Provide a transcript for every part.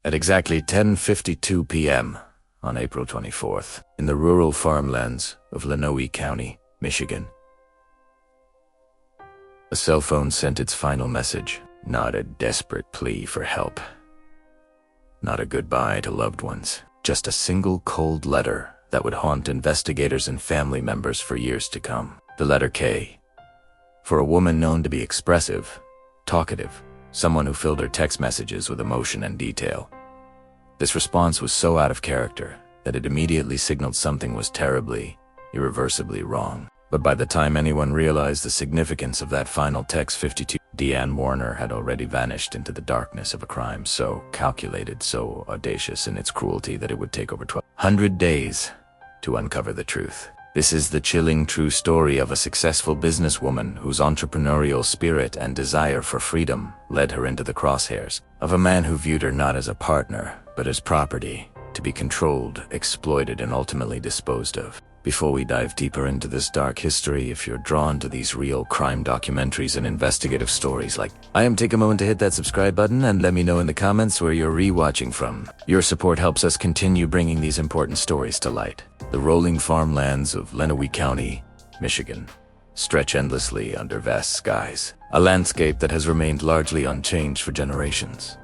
At exactly 10:52 p.m. on April 24th, in the rural farmlands of Lenawee County, Michigan, a cell phone sent its final message. Not a desperate plea for help. Not a goodbye to loved ones. Just a single cold letter that would haunt investigators and family members for years to come. The letter K. For a woman known to be expressive, talkative, someone who filled her text messages with emotion and detail. This response was so out of character that it immediately signaled something was terribly, irreversibly wrong. But by the time anyone realized the significance of that final text, Dee Warner had already vanished into the darkness of a crime so calculated, so audacious in its cruelty that it would take over 1,200 days to uncover the truth. This is the chilling true story of a successful businesswoman whose entrepreneurial spirit and desire for freedom led her into the crosshairs of a man who viewed her not as a partner, but as property, to be controlled, exploited, and ultimately disposed of. Before we dive deeper into this dark history, if you're drawn to these real crime documentaries and investigative stories like I am, take a moment to hit that subscribe button and let me know in the comments where you're re-watching from. Your support helps us continue bringing these important stories to light. The rolling farmlands of Lenawee County, Michigan, stretch endlessly under vast skies, a landscape that has remained largely unchanged for generations.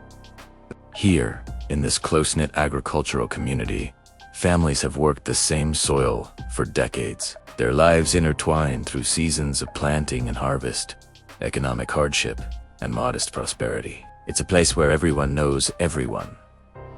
Here, in this close-knit agricultural community, families have worked the same soil for decades, their lives intertwined through seasons of planting and harvest, economic hardship, and modest prosperity. It's a place where everyone knows everyone,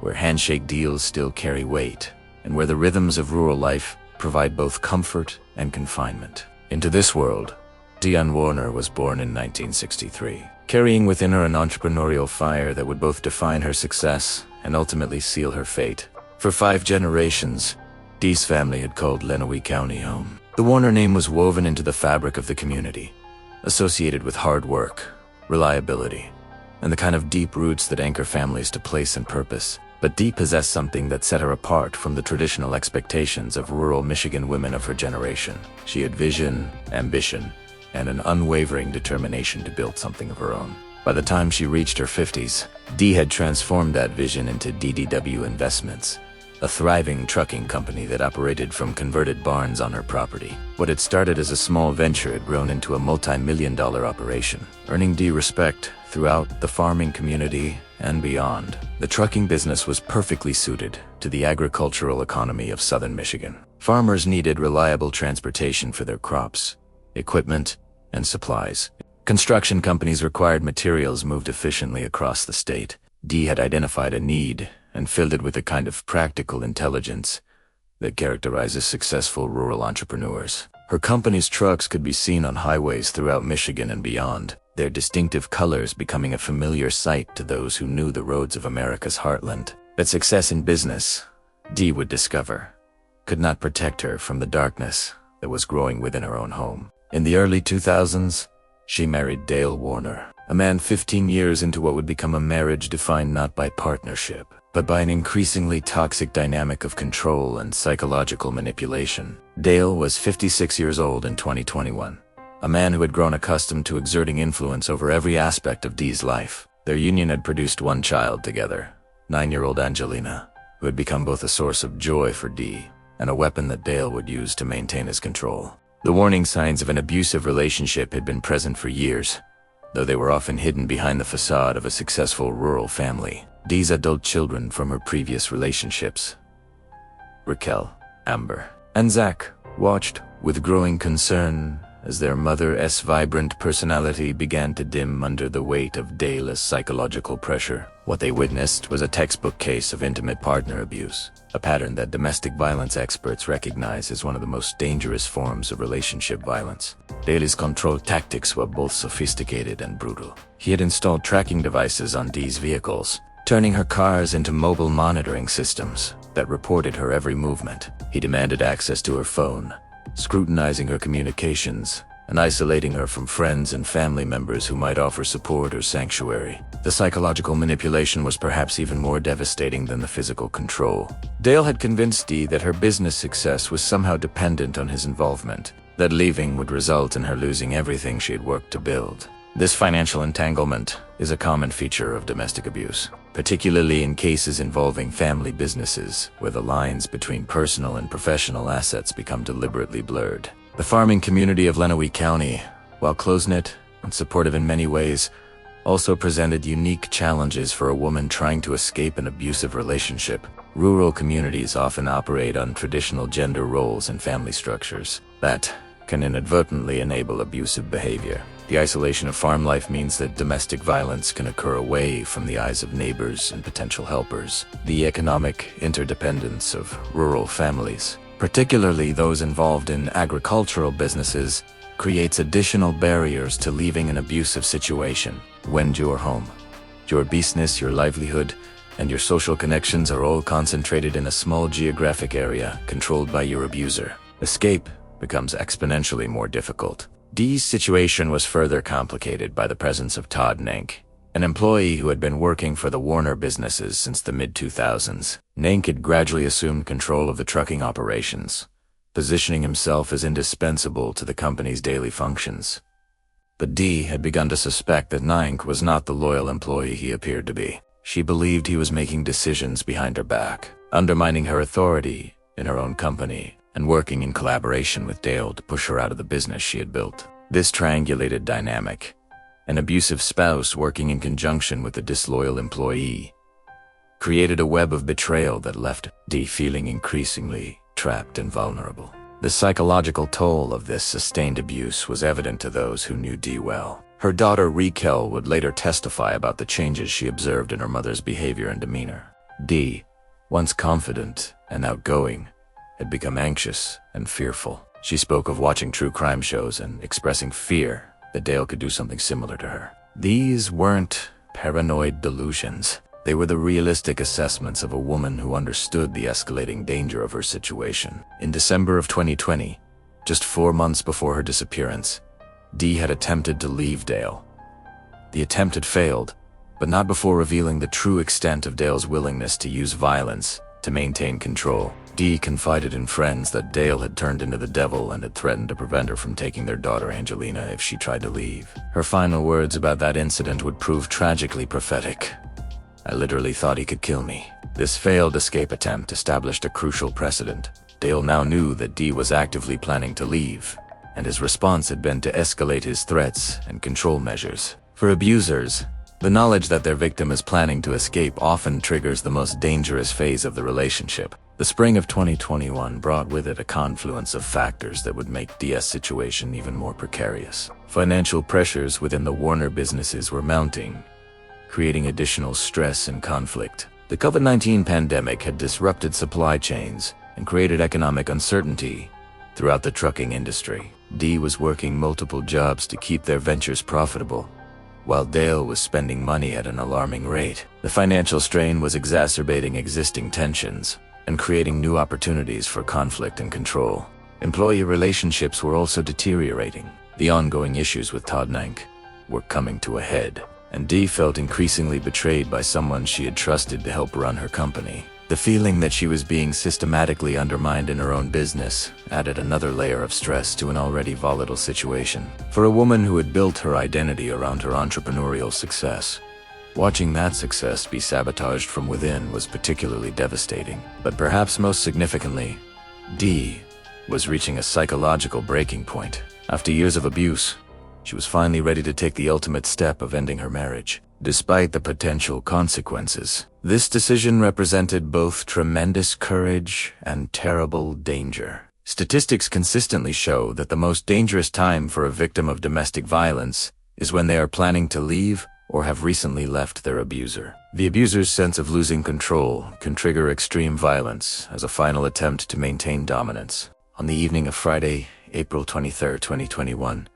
where handshake deals still carry weight, and where the rhythms of rural life provide both comfort and confinement. Into this world, Dee Warner was born in 1963, carrying within her an entrepreneurial fire that would both define her success and ultimately seal her fate. For 5 generations, Dee's family had called Lenawee County home. The Warner name was woven into the fabric of the community, associated with hard work, reliability, and the kind of deep roots that anchor families to place and purpose. But Dee possessed something that set her apart from the traditional expectations of rural Michigan women of her generation. She had vision, ambition, and an unwavering determination to build something of her own. By the time she reached her 50s, Dee had transformed that vision into DDW Investments, a thriving trucking company that operated from converted barns on her property. What had started as a small venture had grown into a multi-million-dollar operation, earning Dee respect throughout the farming community and beyond. The trucking business was perfectly suited to the agricultural economy of southern Michigan. Farmers needed reliable transportation for their crops, equipment, and supplies. Construction companies required materials moved efficiently across the state. Dee had identified a need and filled it with a kind of practical intelligence that characterizes successful rural entrepreneurs. Her company's trucks could be seen on highways throughout Michigan and beyond, their distinctive colors becoming a familiar sight to those who knew the roads of America's heartland. But success in business, Dee would discover, could not protect her from the darkness that was growing within her own home. In the early 2000s, she married Dale Warner, a man 15 years into what would become a marriage defined not by partnership, but by an increasingly toxic dynamic of control and psychological manipulation. Dale was 56 years old in 2021, a man who had grown accustomed to exerting influence over every aspect of Dee's life. Their union had produced one child together, 9-year-old Angelina, who had become both a source of joy for Dee and a weapon that Dale would use to maintain his control. The warning signs of an abusive relationship had been present for years, though they were often hidden behind the facade of a successful rural family. Dee's adult children from her previous relationships, Raquel, Amber, and Zach, watched with growing concern as their mother's vibrant personality began to dim under the weight of Dale's psychological pressure. What they witnessed was a textbook case of intimate partner abuse, a pattern that domestic violence experts recognize as one of the most dangerous forms of relationship violence. Dale's control tactics were both sophisticated and brutal. He had installed tracking devices on Dee's vehicles, turning her cars into mobile monitoring systems that reported her every movement. He demanded access to her phone, scrutinizing her communications, and isolating her from friends and family members who might offer support or sanctuary. The psychological manipulation was perhaps even more devastating than the physical control. Dale had convinced Dee that her business success was somehow dependent on his involvement, that leaving would result in her losing everything she had worked to build. This financial entanglement is a common feature of domestic abuse. particularly in cases involving family businesses, where the lines between personal and professional assets become deliberately blurred. The farming community of Lenawee County, while close-knit and supportive in many ways, also presented unique challenges for a woman trying to escape an abusive relationship. Rural communities often operate on traditional gender roles and family structures that can inadvertently enable abusive behavior. The isolation of farm life means that domestic violence can occur away from the eyes of neighbors and potential helpers. The economic interdependence of rural families, particularly those involved in agricultural businesses, creates additional barriers to leaving an abusive situation. When your home, your business, your livelihood, and your social connections are all concentrated in a small geographic area controlled by your abuser, escape becomes exponentially more difficult. Dee's situation was further complicated by the presence of Todd Nank, an employee who had been working for the Warner businesses since the mid-2000s. Nank had gradually assumed control of the trucking operations, positioning himself as indispensable to the company's daily functions. But Dee had begun to suspect that Nank was not the loyal employee he appeared to be. She believed he was making decisions behind her back, undermining her authority in her own company, and working in collaboration with Dale to push her out of the business she had built. This triangulated dynamic, an abusive spouse working in conjunction with a disloyal employee, created a web of betrayal that left Dee feeling increasingly trapped and vulnerable. The psychological toll of this sustained abuse was evident to those who knew Dee well. Her daughter Raquel would later testify about the changes she observed in her mother's behavior and demeanor. Dee, once confident and outgoing, had become anxious and fearful. She spoke of watching true crime shows and expressing fear that Dale could do something similar to her. These weren't paranoid delusions. They were the realistic assessments of a woman who understood the escalating danger of her situation. In December of 2020, just 4 months before her disappearance, Dee had attempted to leave Dale. The attempt had failed, but not before revealing the true extent of Dale's willingness to use violence to maintain control. Dee confided in friends that Dale had turned into the devil and had threatened to prevent her from taking their daughter Angelina if she tried to leave. Her final words about that incident would prove tragically prophetic. "I literally thought he could kill me." This failed escape attempt established a crucial precedent. Dale now knew that Dee was actively planning to leave, and his response had been to escalate his threats and control measures. For abusers, the knowledge that their victim is planning to escape often triggers the most dangerous phase of the relationship. The spring of 2021 brought with it a confluence of factors that would make Dee's situation even more precarious. Financial pressures within the Warner businesses were mounting, creating additional stress and conflict. The COVID-19 pandemic had disrupted supply chains and created economic uncertainty throughout the trucking industry. Dee was working multiple jobs to keep their ventures profitable, while Dale was spending money at an alarming rate. The financial strain was exacerbating existing tensions and creating new opportunities for conflict and control. Employee relationships were also deteriorating. The ongoing issues with Todd Nank were coming to a head, and Dee felt increasingly betrayed by someone she had trusted to help run her company. The feeling that she was being systematically undermined in her own business added another layer of stress to an already volatile situation. For a woman who had built her identity around her entrepreneurial success, watching that success be sabotaged from within was particularly devastating. But perhaps most significantly, Dee was reaching a psychological breaking point. After years of abuse, she was finally ready to take the ultimate step of ending her marriage. Despite the potential consequences, this decision represented both tremendous courage and terrible danger. Statistics consistently show that the most dangerous time for a victim of domestic violence is when they are planning to leave or have recently left their abuser. The abuser's sense of losing control can trigger extreme violence as a final attempt to maintain dominance. On the evening of Friday, April 23, 2021,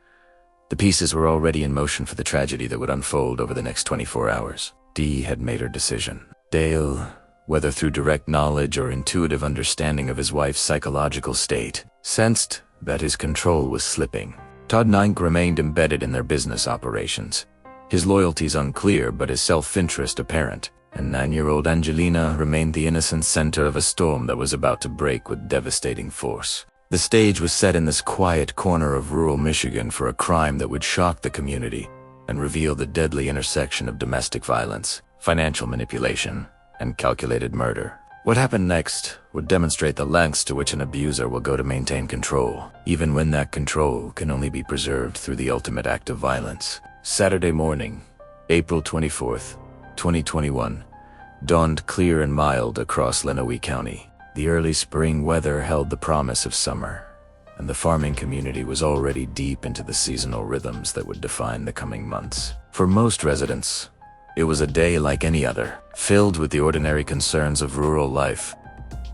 the pieces were already in motion for the tragedy that would unfold over the next 24 hours. Dee had made her decision. Dale, whether through direct knowledge or intuitive understanding of his wife's psychological state, sensed that his control was slipping. Todd Nank remained embedded in their business operations, his loyalties unclear but his self-interest apparent, and 9-year-old Angelina remained the innocent center of a storm that was about to break with devastating force. The stage was set in this quiet corner of rural Michigan for a crime that would shock the community and reveal the deadly intersection of domestic violence, financial manipulation, and calculated murder. What happened next would demonstrate the lengths to which an abuser will go to maintain control, even when that control can only be preserved through the ultimate act of violence. Saturday morning, April 24th, 2021, dawned clear and mild across Lenawee County. The early spring weather held the promise of summer, and the farming community was already deep into the seasonal rhythms that would define the coming months. For most residents, it was a day like any other, filled with the ordinary concerns of rural life: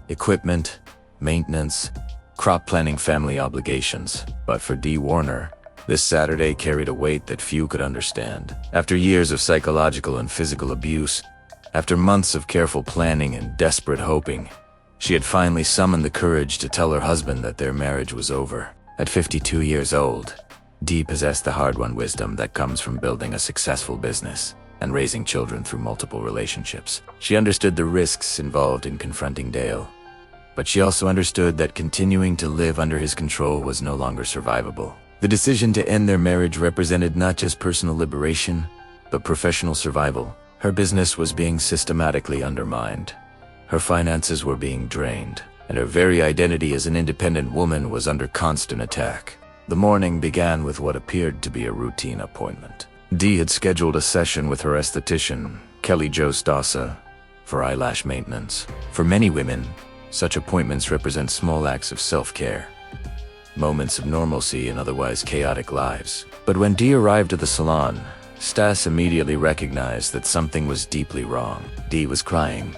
equipment, maintenance, crop planning, family obligations. But for Dee Warner, this Saturday carried a weight that few could understand. After years of psychological and physical abuse, after months of careful planning and desperate hoping, she had finally summoned the courage to tell her husband that their marriage was over. At 52 years old, Dee possessed the hard-won wisdom that comes from building a successful business and raising children through multiple relationships. She understood the risks involved in confronting Dale, but she also understood that continuing to live under his control was no longer survivable. The decision to end their marriage represented not just personal liberation, but professional survival. Her business was being systematically undermined. Her finances were being drained, and her very identity as an independent woman was under constant attack. The morning began with what appeared to be a routine appointment. Dee had scheduled a session with her esthetician, Kelly Jo Stossa, for eyelash maintenance. For many women, such appointments represent small acts of self-care, moments of normalcy in otherwise chaotic lives. But when Dee arrived at the salon, Stas immediately recognized that something was deeply wrong. Dee was crying,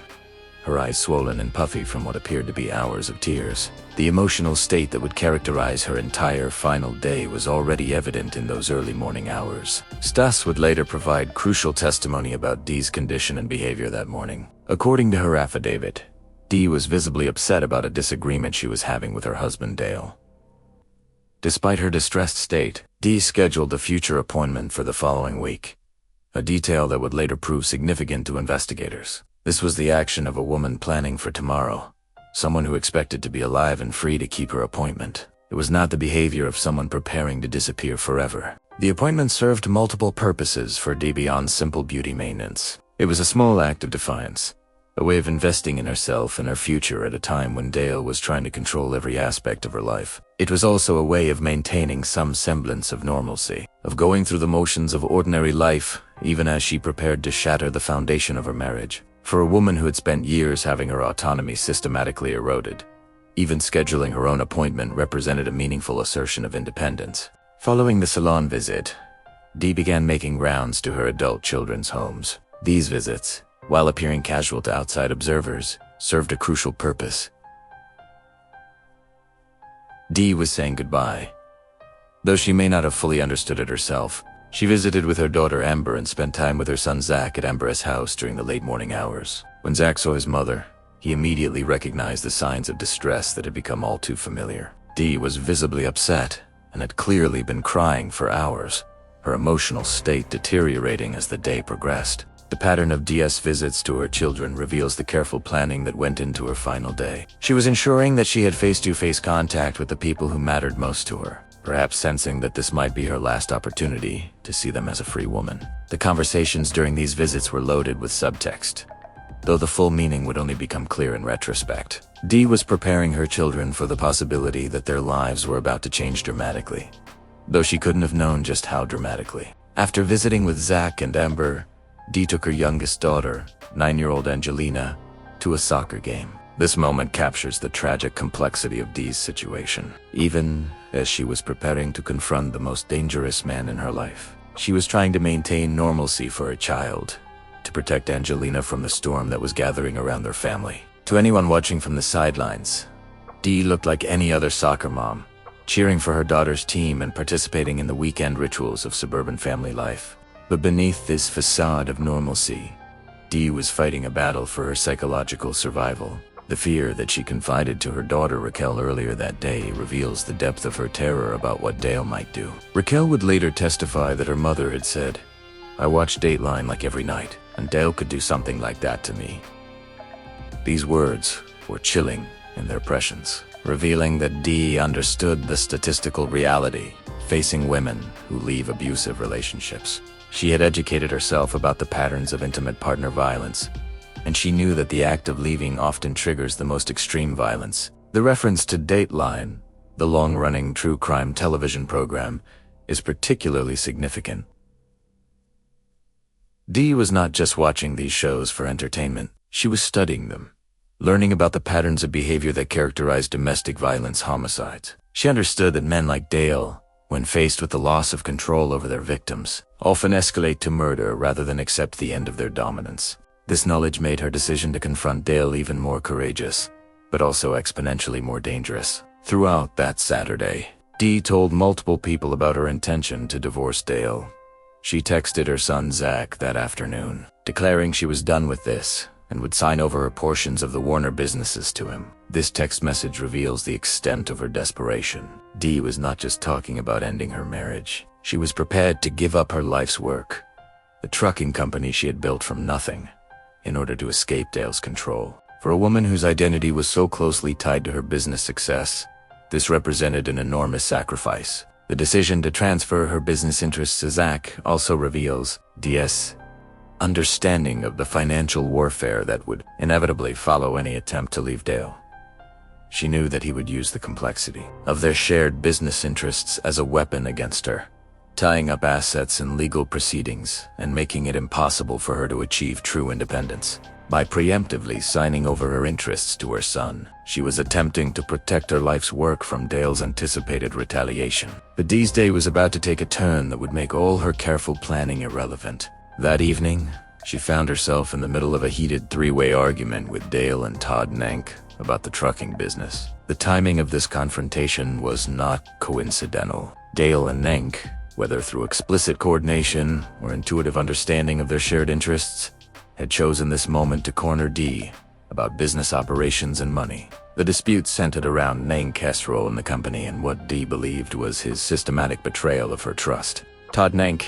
her eyes swollen and puffy from what appeared to be hours of tears. The emotional state that would characterize her entire final day was already evident in those early morning hours. Stas would later provide crucial testimony about Dee's condition and behavior that morning. According to her affidavit, Dee was visibly upset about a disagreement she was having with her husband Dale. Despite her distressed state, Dee scheduled a future appointment for the following week, a detail that would later prove significant to investigators. This was the action of a woman planning for tomorrow, someone who expected to be alive and free to keep her appointment. It was not the behavior of someone preparing to disappear forever. The appointment served multiple purposes for Dee beyond simple beauty maintenance. It was a small act of defiance, a way of investing in herself and her future at a time when Dale was trying to control every aspect of her life. It was also a way of maintaining some semblance of normalcy, of going through the motions of ordinary life, even as she prepared to shatter the foundation of her marriage. For a woman who had spent years having her autonomy systematically eroded, even scheduling her own appointment represented a meaningful assertion of independence. Following the salon visit, Dee began making rounds to her adult children's homes. These visits, while appearing casual to outside observers, served a crucial purpose. Dee was saying goodbye. Though she may not have fully understood it herself, she visited with her daughter Amber and spent time with her son Zach at Amber's house during the late morning hours. When Zach saw his mother, he immediately recognized the signs of distress that had become all too familiar. Dee was visibly upset and had clearly been crying for hours, her emotional state deteriorating as the day progressed. The pattern of Dee's visits to her children reveals the careful planning that went into her final day. She was ensuring that she had face-to-face contact with the people who mattered most to her, perhaps sensing that this might be her last opportunity to see them as a free woman. The conversations during these visits were loaded with subtext, though the full meaning would only become clear in retrospect. Dee was preparing her children for the possibility that their lives were about to change dramatically, though she couldn't have known just how dramatically. After visiting with Zach and Amber, Dee took her youngest daughter, 9-year-old Angelina, to a soccer game. This moment captures the tragic complexity of Dee's situation. Even as she was preparing to confront the most dangerous man in her life, she was trying to maintain normalcy for her child, to protect Angelina from the storm that was gathering around their family. To anyone watching from the sidelines, Dee looked like any other soccer mom, cheering for her daughter's team and participating in the weekend rituals of suburban family life. But beneath this facade of normalcy, Dee was fighting a battle for her psychological survival. The fear that she confided to her daughter Raquel earlier that day reveals the depth of her terror about what Dale might do. Raquel would later testify that her mother had said, "I watch Dateline like every night, and Dale could do something like that to me." These words were chilling in their prescience, revealing that Dee understood the statistical reality facing women who leave abusive relationships. She had educated herself about the patterns of intimate partner violence, and she knew that the act of leaving often triggers the most extreme violence. The reference to Dateline, the long-running true crime television program, is particularly significant. Dee was not just watching these shows for entertainment. She was studying them, learning about the patterns of behavior that characterize domestic violence homicides. She understood that men like Dale, when faced with the loss of control over their victims, often escalate to murder rather than accept the end of their dominance. This knowledge made her decision to confront Dale even more courageous, but also exponentially more dangerous. Throughout that Saturday, Dee told multiple people about her intention to divorce Dale. She texted her son Zach that afternoon, declaring she was done with this and would sign over her portions of the Warner businesses to him. This text message reveals the extent of her desperation. Dee was not just talking about ending her marriage. She was prepared to give up her life's work, the trucking company she had built from nothing, in order to escape Dale's control. For a woman whose identity was so closely tied to her business success, this represented an enormous sacrifice. The decision to transfer her business interests to Zach also reveals Dee's understanding of the financial warfare that would inevitably follow any attempt to leave Dale. She knew that he would use the complexity of their shared business interests as a weapon against her, tying up assets in legal proceedings and making it impossible for her to achieve true independence. By preemptively signing over her interests to her son, she was attempting to protect her life's work from Dale's anticipated retaliation. But Dee's day was about to take a turn that would make all her careful planning irrelevant. That evening, she found herself in the middle of a heated three-way argument with Dale and Todd Nank about the trucking business. The timing of this confrontation was not coincidental. Dale and Nank, whether through explicit coordination or intuitive understanding of their shared interests, had chosen this moment to corner Dee about business operations and money. The dispute centered around Nank's role in the company and what Dee believed was his systematic betrayal of her trust. Todd Nank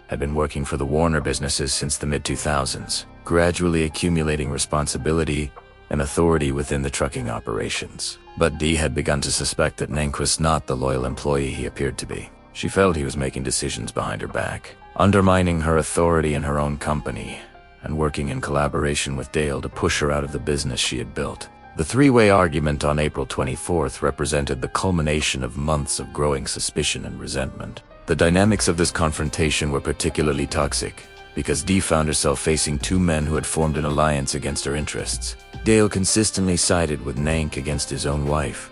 had been working for the Warner businesses since the mid-2000s, gradually accumulating responsibility and authority within the trucking operations. But Dee had begun to suspect that Nank was not the loyal employee he appeared to be. She felt he was making decisions behind her back, undermining her authority in her own company, and working in collaboration with Dale to push her out of the business she had built. The three-way argument on April 24th represented the culmination of months of growing suspicion and resentment. The dynamics of this confrontation were particularly toxic, because Dee found herself facing two men who had formed an alliance against her interests. Dale consistently sided with Nank against his own wife,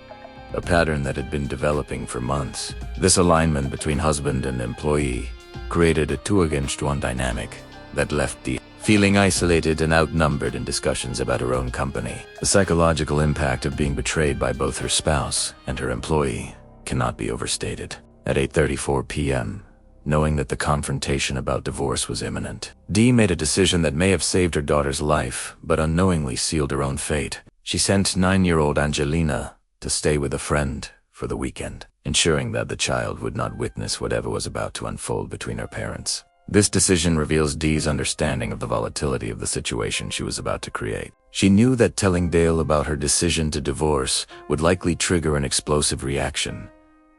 a pattern that had been developing for months. This alignment between husband and employee created a two-against-one dynamic that left Dee feeling isolated and outnumbered in discussions about her own company. The psychological impact of being betrayed by both her spouse and her employee cannot be overstated. At 8:34 p.m., knowing that the confrontation about divorce was imminent, Dee made a decision that may have saved her daughter's life, but unknowingly sealed her own fate. She sent 9-year-old Angelina to stay with a friend for the weekend, ensuring that the child would not witness whatever was about to unfold between her parents. This decision reveals Dee's understanding of the volatility of the situation she was about to create. She knew that telling Dale about her decision to divorce would likely trigger an explosive reaction,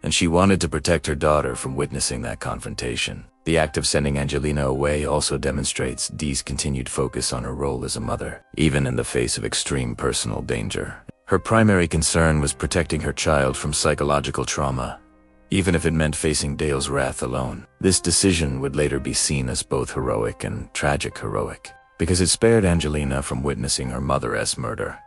and she wanted to protect her daughter from witnessing that confrontation. The act of sending Angelina away also demonstrates Dee's continued focus on her role as a mother, even in the face of extreme personal danger. Her primary concern was protecting her child from psychological trauma, even if it meant facing Dale's wrath alone. This decision would later be seen as both heroic and tragic heroic, because it spared Angelina from witnessing her mother's murder.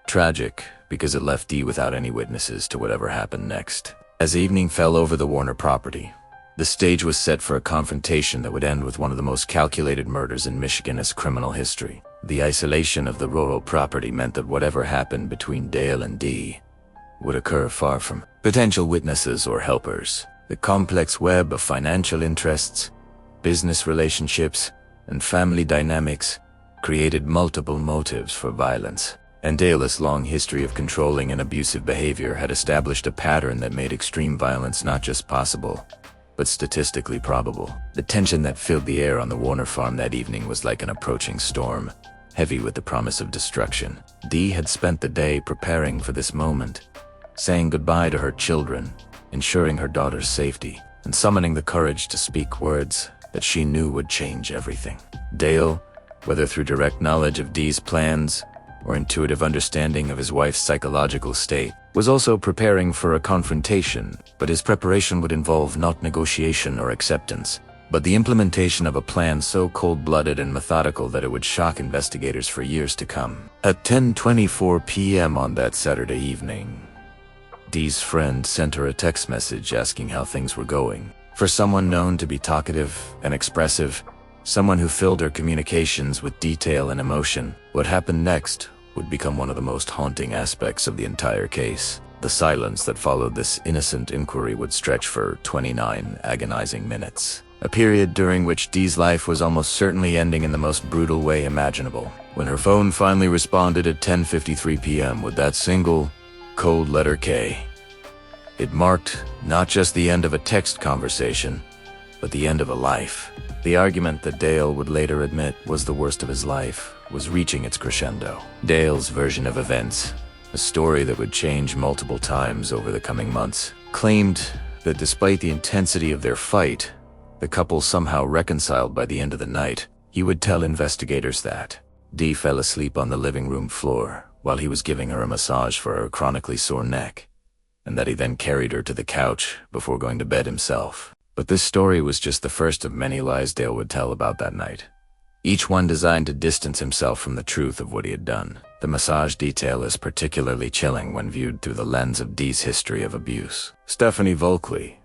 Tragic, because it left Dee without any witnesses to whatever happened next. As evening fell over the Warner property, the stage was set for a confrontation that would end with one of the most calculated murders in Michigan's criminal history. The isolation of the rural property meant that whatever happened between Dale and Dee would occur far from potential witnesses or helpers. The complex web of financial interests, business relationships, and family dynamics created multiple motives for violence. And Dale's long history of controlling and abusive behavior had established a pattern that made extreme violence not just possible, but statistically probable. The tension that filled the air on the Warner farm that evening was like an approaching storm, heavy with the promise of destruction. Dee had spent the day preparing for this moment, saying goodbye to her children, ensuring her daughter's safety, and summoning the courage to speak words that she knew would change everything. Dale, whether through direct knowledge of Dee's plans or intuitive understanding of his wife's psychological state, was also preparing for a confrontation, but his preparation would involve not negotiation or acceptance, but the implementation of a plan so cold-blooded and methodical that it would shock investigators for years to come. At 10:24 p.m. on that Saturday evening, Dee's friend sent her a text message asking how things were going. For someone known to be talkative and expressive, someone who filled her communications with detail and emotion, what happened next would become one of the most haunting aspects of the entire case. The silence that followed this innocent inquiry would stretch for 29 agonizing minutes, a period during which Dee's life was almost certainly ending in the most brutal way imaginable. When her phone finally responded at 10:53 p.m. with that single, cold letter K, it marked not just the end of a text conversation, but the end of a life. The argument that Dale would later admit was the worst of his life was reaching its crescendo. Dale's version of events, a story that would change multiple times over the coming months, claimed that despite the intensity of their fight, the couple somehow reconciled by the end of the night. He would tell investigators that Dee fell asleep on the living room floor while he was giving her a massage for her chronically sore neck, and that he then carried her to the couch before going to bed himself. But this story was just the first of many lies Dale would tell about that night, each one designed to distance himself from the truth of what he had done. The massage detail is particularly chilling when viewed through the lens of Dee's history of abuse. Stephanie Volkley,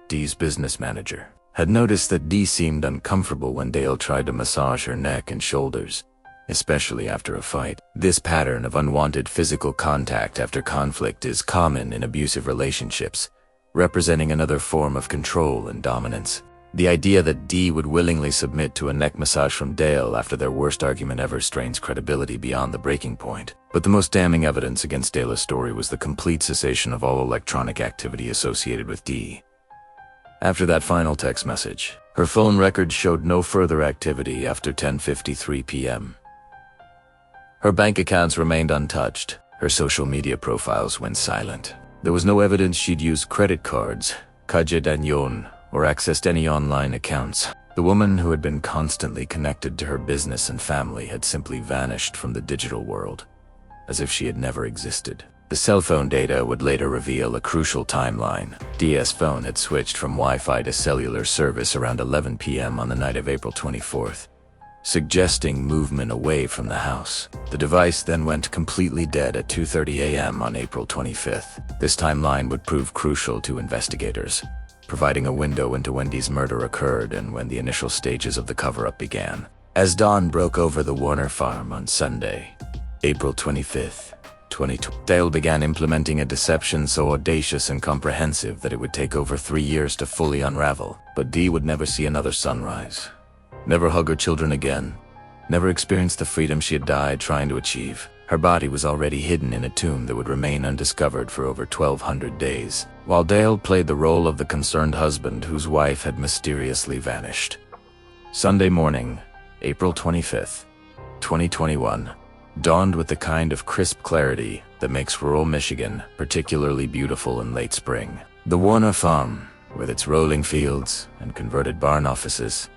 Dee's business manager, had noticed that Dee seemed uncomfortable when Dale tried to massage her neck and shoulders, especially after a fight. This pattern of unwanted physical contact after conflict is common in abusive relationships, representing another form of control and dominance. The idea that Dee would willingly submit to a neck massage from Dale after their worst argument ever strains credibility beyond the breaking point. But the most damning evidence against Dale's story was the complete cessation of all electronic activity associated with Dee. After that final text message, her phone records showed no further activity after 10:53 p.m. Her bank accounts remained untouched. Her social media profiles went silent. There was no evidence she'd used credit cards, calle d'agnon, or accessed any online accounts. The woman who had been constantly connected to her business and family had simply vanished from the digital world, as if she had never existed. The cell phone data would later reveal a crucial timeline. Dee's phone had switched from Wi-Fi to cellular service around 11 p.m. on the night of April 24th, suggesting movement away from the house. The device then went completely dead at 2:30 a.m. on April 25th. This timeline would prove crucial to investigators, providing a window into when Dee's murder occurred and when the initial stages of the cover-up began. As dawn broke over the Warner farm on Sunday, April 25th, 2020, Dale began implementing a deception so audacious and comprehensive that it would take over 3 years to fully unravel. But Dee would never see another sunrise, never hug her children again, never experience the freedom she had died trying to achieve. Her body was already hidden in a tomb that would remain undiscovered for over 1,200 days, while Dale played the role of the concerned husband whose wife had mysteriously vanished. Sunday morning, April 25th, 2021, dawned with the kind of crisp clarity that makes rural Michigan particularly beautiful in late spring. The Warner farm, with its rolling fields and converted barn offices,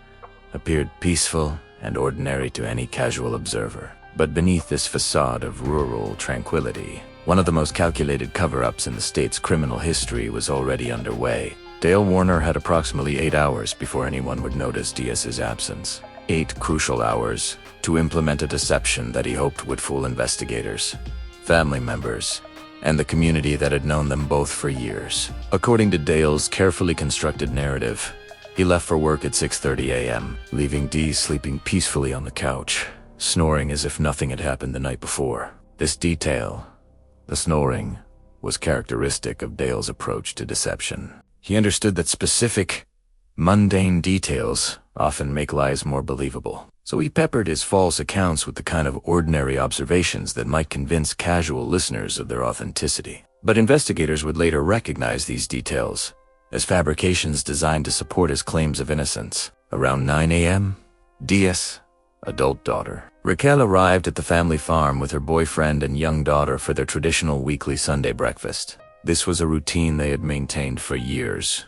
appeared peaceful and ordinary to any casual observer. But beneath this facade of rural tranquility, one of the most calculated cover-ups in the state's criminal history was already underway. Dale Warner had approximately 8 hours before anyone would notice Diaz's absence. 8 crucial hours to implement a deception that he hoped would fool investigators, family members, and the community that had known them both for years. According to Dale's carefully constructed narrative, he left for work at 6:30 a.m., leaving Dee sleeping peacefully on the couch, snoring as if nothing had happened the night before. This detail, the snoring, was characteristic of Dale's approach to deception. He understood that specific, mundane details often make lies more believable. So he peppered his false accounts with the kind of ordinary observations that might convince casual listeners of their authenticity. But investigators would later recognize these details as fabrications designed to support his claims of innocence. Around 9 a.m., Diaz, adult daughter, Raquel, arrived at the family farm with her boyfriend and young daughter for their traditional weekly Sunday breakfast. This was a routine they had maintained for years,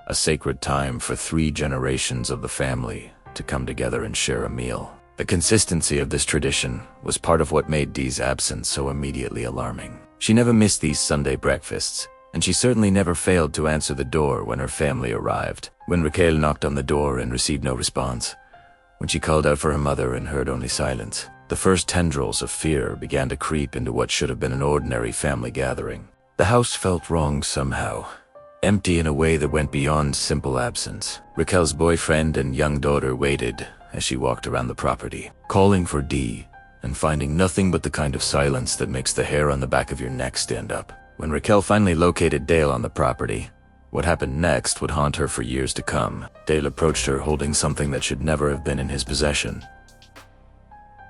a sacred time for 3 generations of the family to come together and share a meal. The consistency of this tradition was part of what made Dee's absence so immediately alarming. She never missed these Sunday breakfasts, and she certainly never failed to answer the door when her family arrived. When Raquel knocked on the door and received no response, when she called out for her mother and heard only silence, the first tendrils of fear began to creep into what should have been an ordinary family gathering. The house felt wrong somehow, empty in a way that went beyond simple absence. Raquel's boyfriend and young daughter waited as she walked around the property, calling for Dee and finding nothing but the kind of silence that makes the hair on the back of your neck stand up. When Raquel finally located Dale on the property, what happened next would haunt her for years to come. Dale approached her holding something that should never have been in his possession.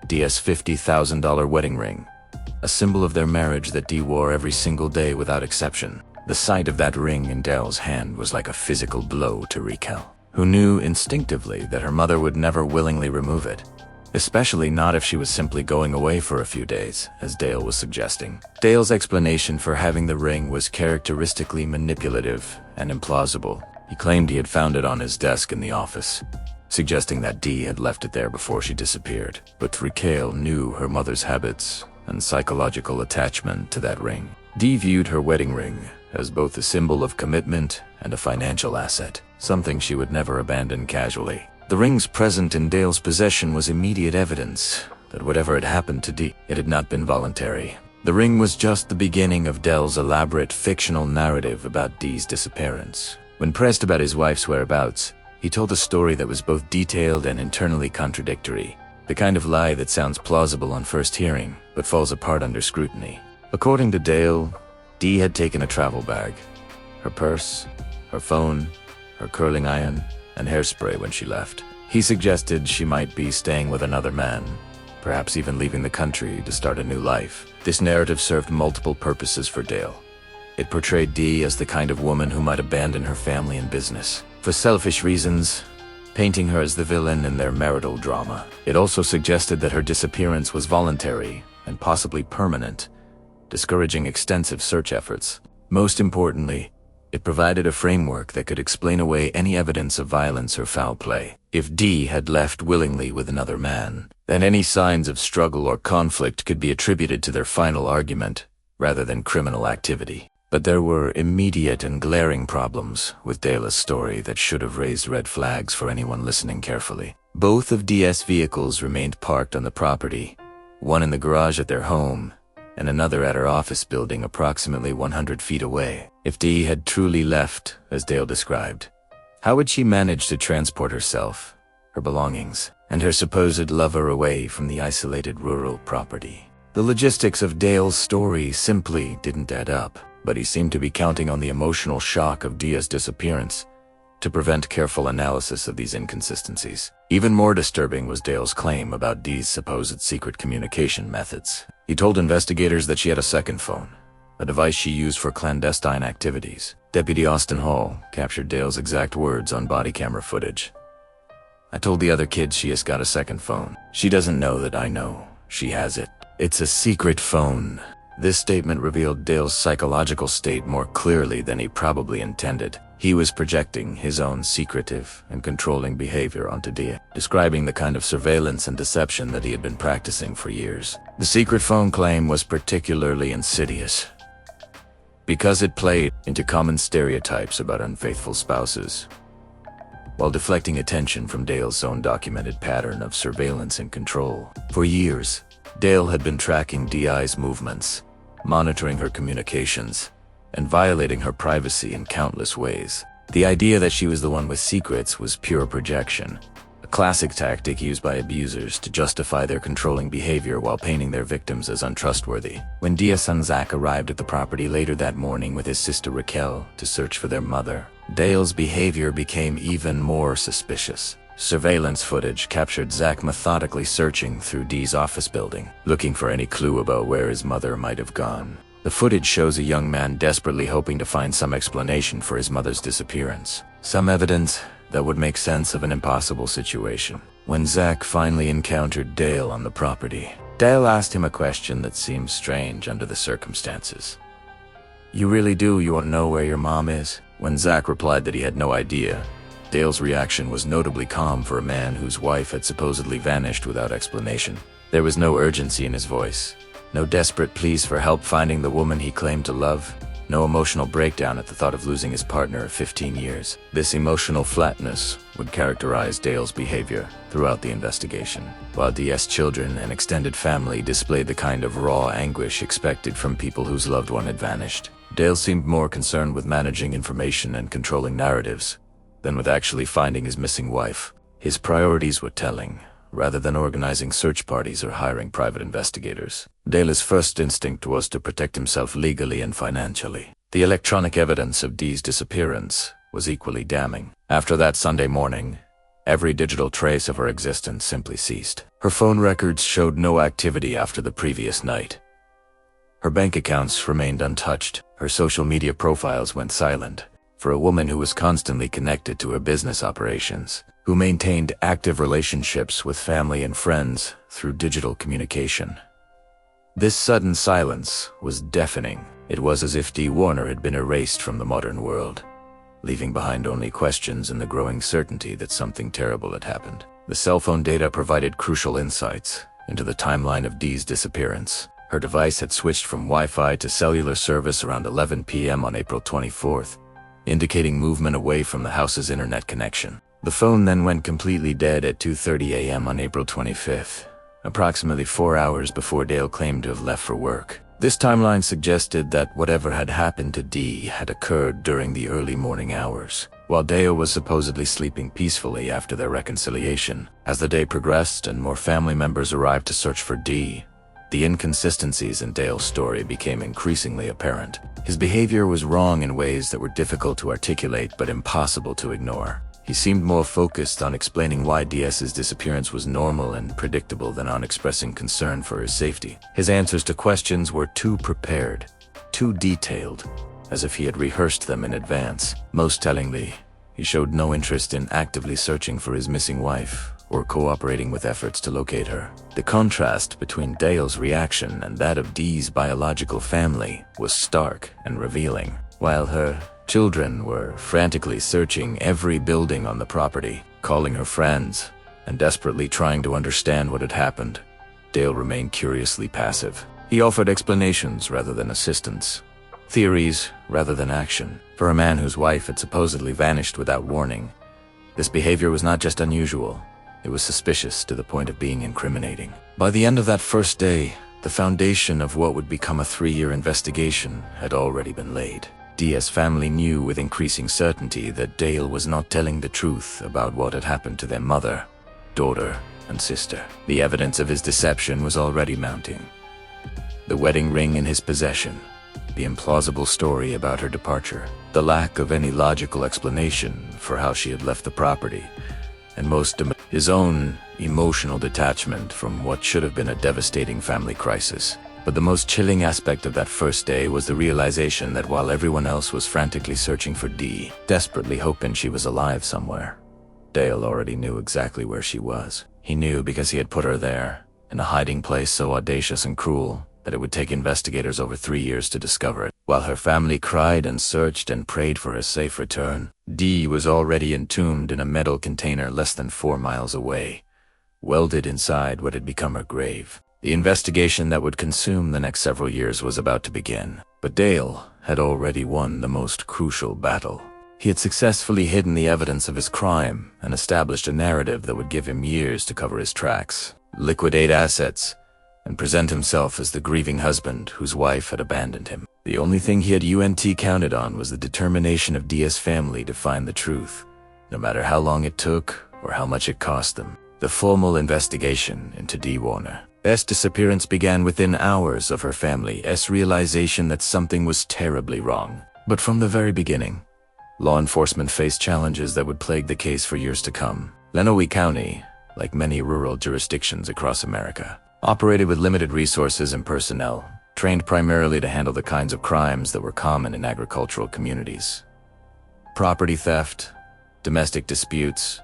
Dee's $50,000 wedding ring, a symbol of their marriage that Dee wore every single day without exception. The sight of that ring in Dale's hand was like a physical blow to Raquel, who knew instinctively that her mother would never willingly remove it, especially not if she was simply going away for a few days, as Dale was suggesting. Dale's explanation for having the ring was characteristically manipulative and implausible. He claimed he had found it on his desk in the office, suggesting that Dee had left it there before she disappeared. But Raquel knew her mother's habits and psychological attachment to that ring. Dee viewed her wedding ring as both a symbol of commitment and a financial asset, something she would never abandon casually. The ring's presence in Dale's possession was immediate evidence that whatever had happened to Dee, it had not been voluntary. The ring was just the beginning of Dale's elaborate fictional narrative about Dee's disappearance. When pressed about his wife's whereabouts, he told a story that was both detailed and internally contradictory, the kind of lie that sounds plausible on first hearing, but falls apart under scrutiny. According to Dale, Dee had taken a travel bag, her purse, her phone, her curling iron, and hairspray when she left. He suggested she might be staying with another man, perhaps even leaving the country to start a new life. This narrative served multiple purposes for Dale. It portrayed Dee as the kind of woman who might abandon her family and business for selfish reasons, painting her as the villain in their marital drama. It also suggested that her disappearance was voluntary and possibly permanent, discouraging extensive search efforts. Most importantly, it provided a framework that could explain away any evidence of violence or foul play. If Dee had left willingly with another man, then any signs of struggle or conflict could be attributed to their final argument rather than criminal activity. But there were immediate and glaring problems with Dale's story that should have raised red flags for anyone listening carefully. Both of Dee's vehicles remained parked on the property, one in the garage at their home and another at her office building approximately 100 feet away. If Dee had truly left, as Dale described, how would she manage to transport herself, her belongings, and her supposed lover away from the isolated rural property? The logistics of Dale's story simply didn't add up, but he seemed to be counting on the emotional shock of Dee's disappearance to prevent careful analysis of these inconsistencies. Even more disturbing was Dale's claim about Dee's supposed secret communication methods. He told investigators that she had a second phone, a device she used for clandestine activities. Deputy Austin Hall captured Dale's exact words on body camera footage. "I told the other kids she has got a second phone. She doesn't know that I know. She has it. It's a secret phone." This statement revealed Dale's psychological state more clearly than he probably intended. He was projecting his own secretive and controlling behavior onto Dee, describing the kind of surveillance and deception that he had been practicing for years. The secret phone claim was particularly insidious because it played into common stereotypes about unfaithful spouses, while deflecting attention from Dale's own documented pattern of surveillance and control. For years, Dale had been tracking Dee's movements, monitoring her communications, and violating her privacy in countless ways. The idea that she was the one with secrets was pure projection, a classic tactic used by abusers to justify their controlling behavior while painting their victims as untrustworthy. When Dee's son Zach arrived at the property later that morning with his sister Raquel to search for their mother, Dale's behavior became even more suspicious. Surveillance footage captured Zach methodically searching through Dee's office building, looking for any clue about where his mother might have gone. The footage shows a young man desperately hoping to find some explanation for his mother's disappearance, some evidence that would make sense of an impossible situation. When Zach finally encountered Dale on the property, Dale asked him a question that seemed strange under the circumstances. "You really do you want to know where your mom is?" When Zach replied that he had no idea, Dale's reaction was notably calm for a man whose wife had supposedly vanished without explanation. There was no urgency in his voice, no desperate pleas for help finding the woman he claimed to love, no emotional breakdown at the thought of losing his partner of 15 years. This emotional flatness would characterize Dale's behavior throughout the investigation, while Dee's children and extended family displayed the kind of raw anguish expected from people whose loved one had vanished. Dale seemed more concerned with managing information and controlling narratives than with actually finding his missing wife. His priorities were telling. Rather than organizing search parties or hiring private investigators, Dale's first instinct was to protect himself legally and financially. The electronic evidence of Dee's disappearance was equally damning. After that Sunday morning, every digital trace of her existence simply ceased. Her phone records showed no activity after the previous night. Her bank accounts remained untouched. Her social media profiles went silent. For a woman who was constantly connected to her business operations, who maintained active relationships with family and friends through digital communication. This sudden silence was deafening. It was as if Dee Warner had been erased from the modern world, leaving behind only questions and the growing certainty that something terrible had happened. The cell phone data provided crucial insights into the timeline of Dee's disappearance. Her device had switched from Wi-Fi to cellular service around 11 p.m. on April 24th, indicating movement away from the house's internet connection. The phone then went completely dead at 2:30 a.m. on April 25th, approximately 4 hours before Dale claimed to have left for work. This timeline suggested that whatever had happened to Dee had occurred during the early morning hours, while Dale was supposedly sleeping peacefully after their reconciliation. As the day progressed and more family members arrived to search for Dee, the inconsistencies in Dale's story became increasingly apparent. His behavior was wrong in ways that were difficult to articulate but impossible to ignore. He seemed more focused on explaining why Dee's disappearance was normal and predictable than on expressing concern for his safety. His answers to questions were too prepared, too detailed, as if he had rehearsed them in advance. Most tellingly, he showed no interest in actively searching for his missing wife or cooperating with efforts to locate her. The contrast between Dale's reaction and that of Dee's biological family was stark and revealing. While her children were frantically searching every building on the property, calling her friends, and desperately trying to understand what had happened, Dale remained curiously passive. He offered explanations rather than assistance, theories rather than action. For a man whose wife had supposedly vanished without warning, this behavior was not just unusual, it was suspicious to the point of being incriminating. By the end of that first day, the foundation of what would become a 3-year investigation had already been laid. Dee's family knew with increasing certainty that Dale was not telling the truth about what had happened to their mother, daughter, and sister. The evidence of his deception was already mounting. The wedding ring in his possession, the implausible story about her departure, the lack of any logical explanation for how she had left the property, and his own emotional detachment from what should have been a devastating family crisis. But the most chilling aspect of that first day was the realization that while everyone else was frantically searching for Dee, desperately hoping she was alive somewhere, Dale already knew exactly where she was. He knew because he had put her there, in a hiding place so audacious and cruel that it would take investigators over 3 years to discover it. While her family cried and searched and prayed for her safe return, Dee was already entombed in a metal container less than 4 miles away, welded inside what had become her grave. The investigation that would consume the next several years was about to begin, but Dale had already won the most crucial battle. He had successfully hidden the evidence of his crime and established a narrative that would give him years to cover his tracks, liquidate assets, and present himself as the grieving husband whose wife had abandoned him. The only thing he had counted on was the determination of Dee's family to find the truth, no matter how long it took or how much it cost them. The formal investigation into Dee Warner. Beth's disappearance began within hours of her family's realization that something was terribly wrong. But from the very beginning, law enforcement faced challenges that would plague the case for years to come. Lenawee County, like many rural jurisdictions across America, operated with limited resources and personnel, trained primarily to handle the kinds of crimes that were common in agricultural communities. Property theft, domestic disputes,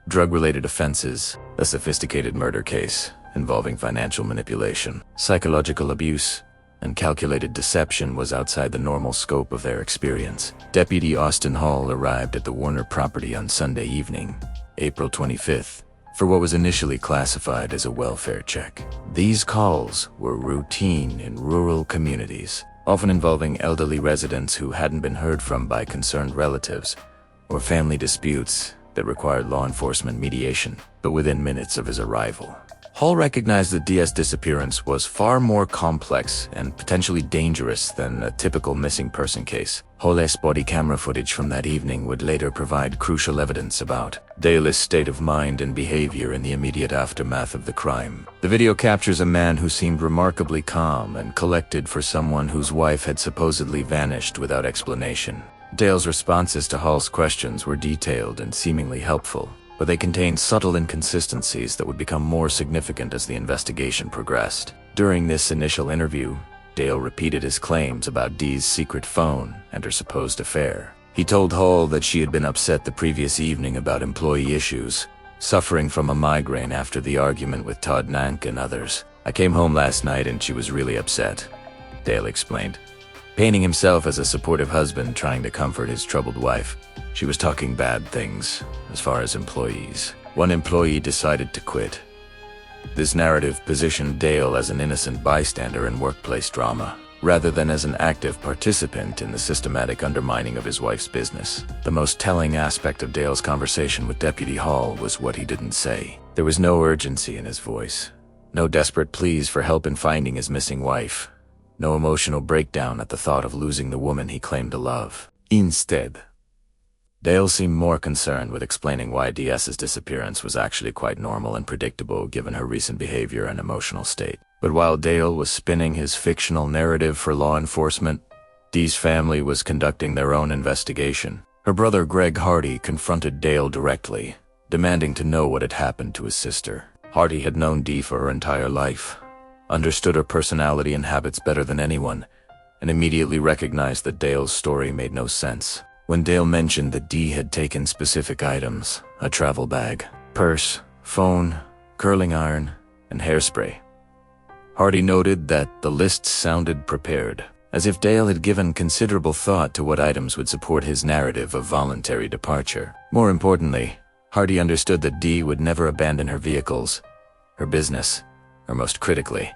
drug-related offenses, a sophisticated murder case involving financial manipulation, psychological abuse, and calculated deception was outside the normal scope of their experience. Deputy Austin Hall arrived at the Warner property on Sunday evening, April 25th, for what was initially classified as a welfare check. These calls were routine in rural communities, often involving elderly residents who hadn't been heard from by concerned relatives, or family disputes that required law enforcement mediation. But within minutes of his arrival, Hall recognized that Dee's disappearance was far more complex and potentially dangerous than a typical missing person case. Hall's body camera footage from that evening would later provide crucial evidence about Dale's state of mind and behavior in the immediate aftermath of the crime. The video captures a man who seemed remarkably calm and collected for someone whose wife had supposedly vanished without explanation. Dale's responses to Hall's questions were detailed and seemingly helpful, but they contained subtle inconsistencies that would become more significant as the investigation progressed. During this initial interview, Dale repeated his claims about Dee's secret phone and her supposed affair. He told Hall that she had been upset the previous evening about employee issues, suffering from a migraine after the argument with Todd Nank and others. "I came home last night and she was really upset," Dale explained, painting himself as a supportive husband trying to comfort his troubled wife. "She was talking bad things as far as employees. One employee decided to quit." This narrative positioned Dale as an innocent bystander in workplace drama, rather than as an active participant in the systematic undermining of his wife's business. The most telling aspect of Dale's conversation with Deputy Hall was what he didn't say. There was no urgency in his voice, no desperate pleas for help in finding his missing wife, no emotional breakdown at the thought of losing the woman he claimed to love. Instead, Dale seemed more concerned with explaining why Dee's disappearance was actually quite normal and predictable given her recent behavior and emotional state. But while Dale was spinning his fictional narrative for law enforcement, Dee's family was conducting their own investigation. Her brother Greg Hardy confronted Dale directly, demanding to know what had happened to his sister. Hardy had known Dee for her entire life, understood her personality and habits better than anyone, and immediately recognized that Dale's story made no sense. When Dale mentioned that Dee had taken specific items, a travel bag, purse, phone, curling iron, and hairspray, Hardy noted that the list sounded prepared, as if Dale had given considerable thought to what items would support his narrative of voluntary departure. More importantly, Hardy understood that Dee would never abandon her vehicles, her business, or most critically,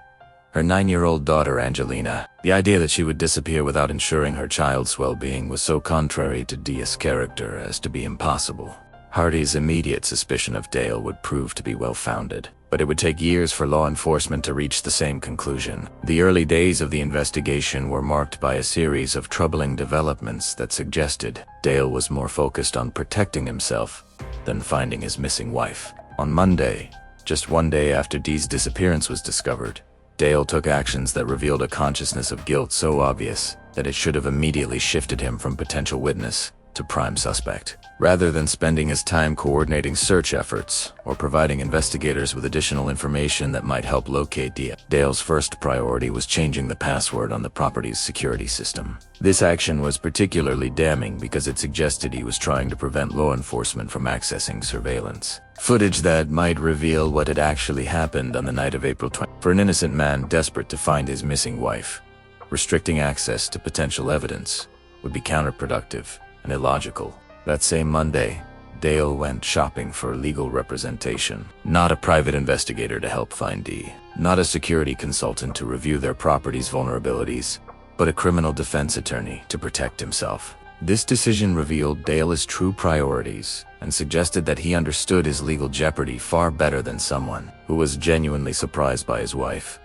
her 9-year-old daughter Angelina. The idea that she would disappear without ensuring her child's well-being was so contrary to Dee's character as to be impossible. Hardy's immediate suspicion of Dale would prove to be well-founded, but it would take years for law enforcement to reach the same conclusion. The early days of the investigation were marked by a series of troubling developments that suggested Dale was more focused on protecting himself than finding his missing wife. On Monday, just one day after Dee's disappearance was discovered, Dale took actions that revealed a consciousness of guilt so obvious that it should have immediately shifted him from potential witness to prime suspect. Rather than spending his time coordinating search efforts or providing investigators with additional information that might help locate Dee, Dale's first priority was changing the password on the property's security system. This action was particularly damning because it suggested he was trying to prevent law enforcement from accessing surveillance footage that might reveal what had actually happened on the night of April 20th. For an innocent man desperate to find his missing wife, restricting access to potential evidence would be counterproductive and illogical. That same Monday, Dale went shopping for legal representation. Not a private investigator to help find Dee, not a security consultant to review their property's vulnerabilities, but a criminal defense attorney to protect himself. This decision revealed Dale's true priorities and suggested that he understood his legal jeopardy far better than someone who was genuinely surprised by his wife.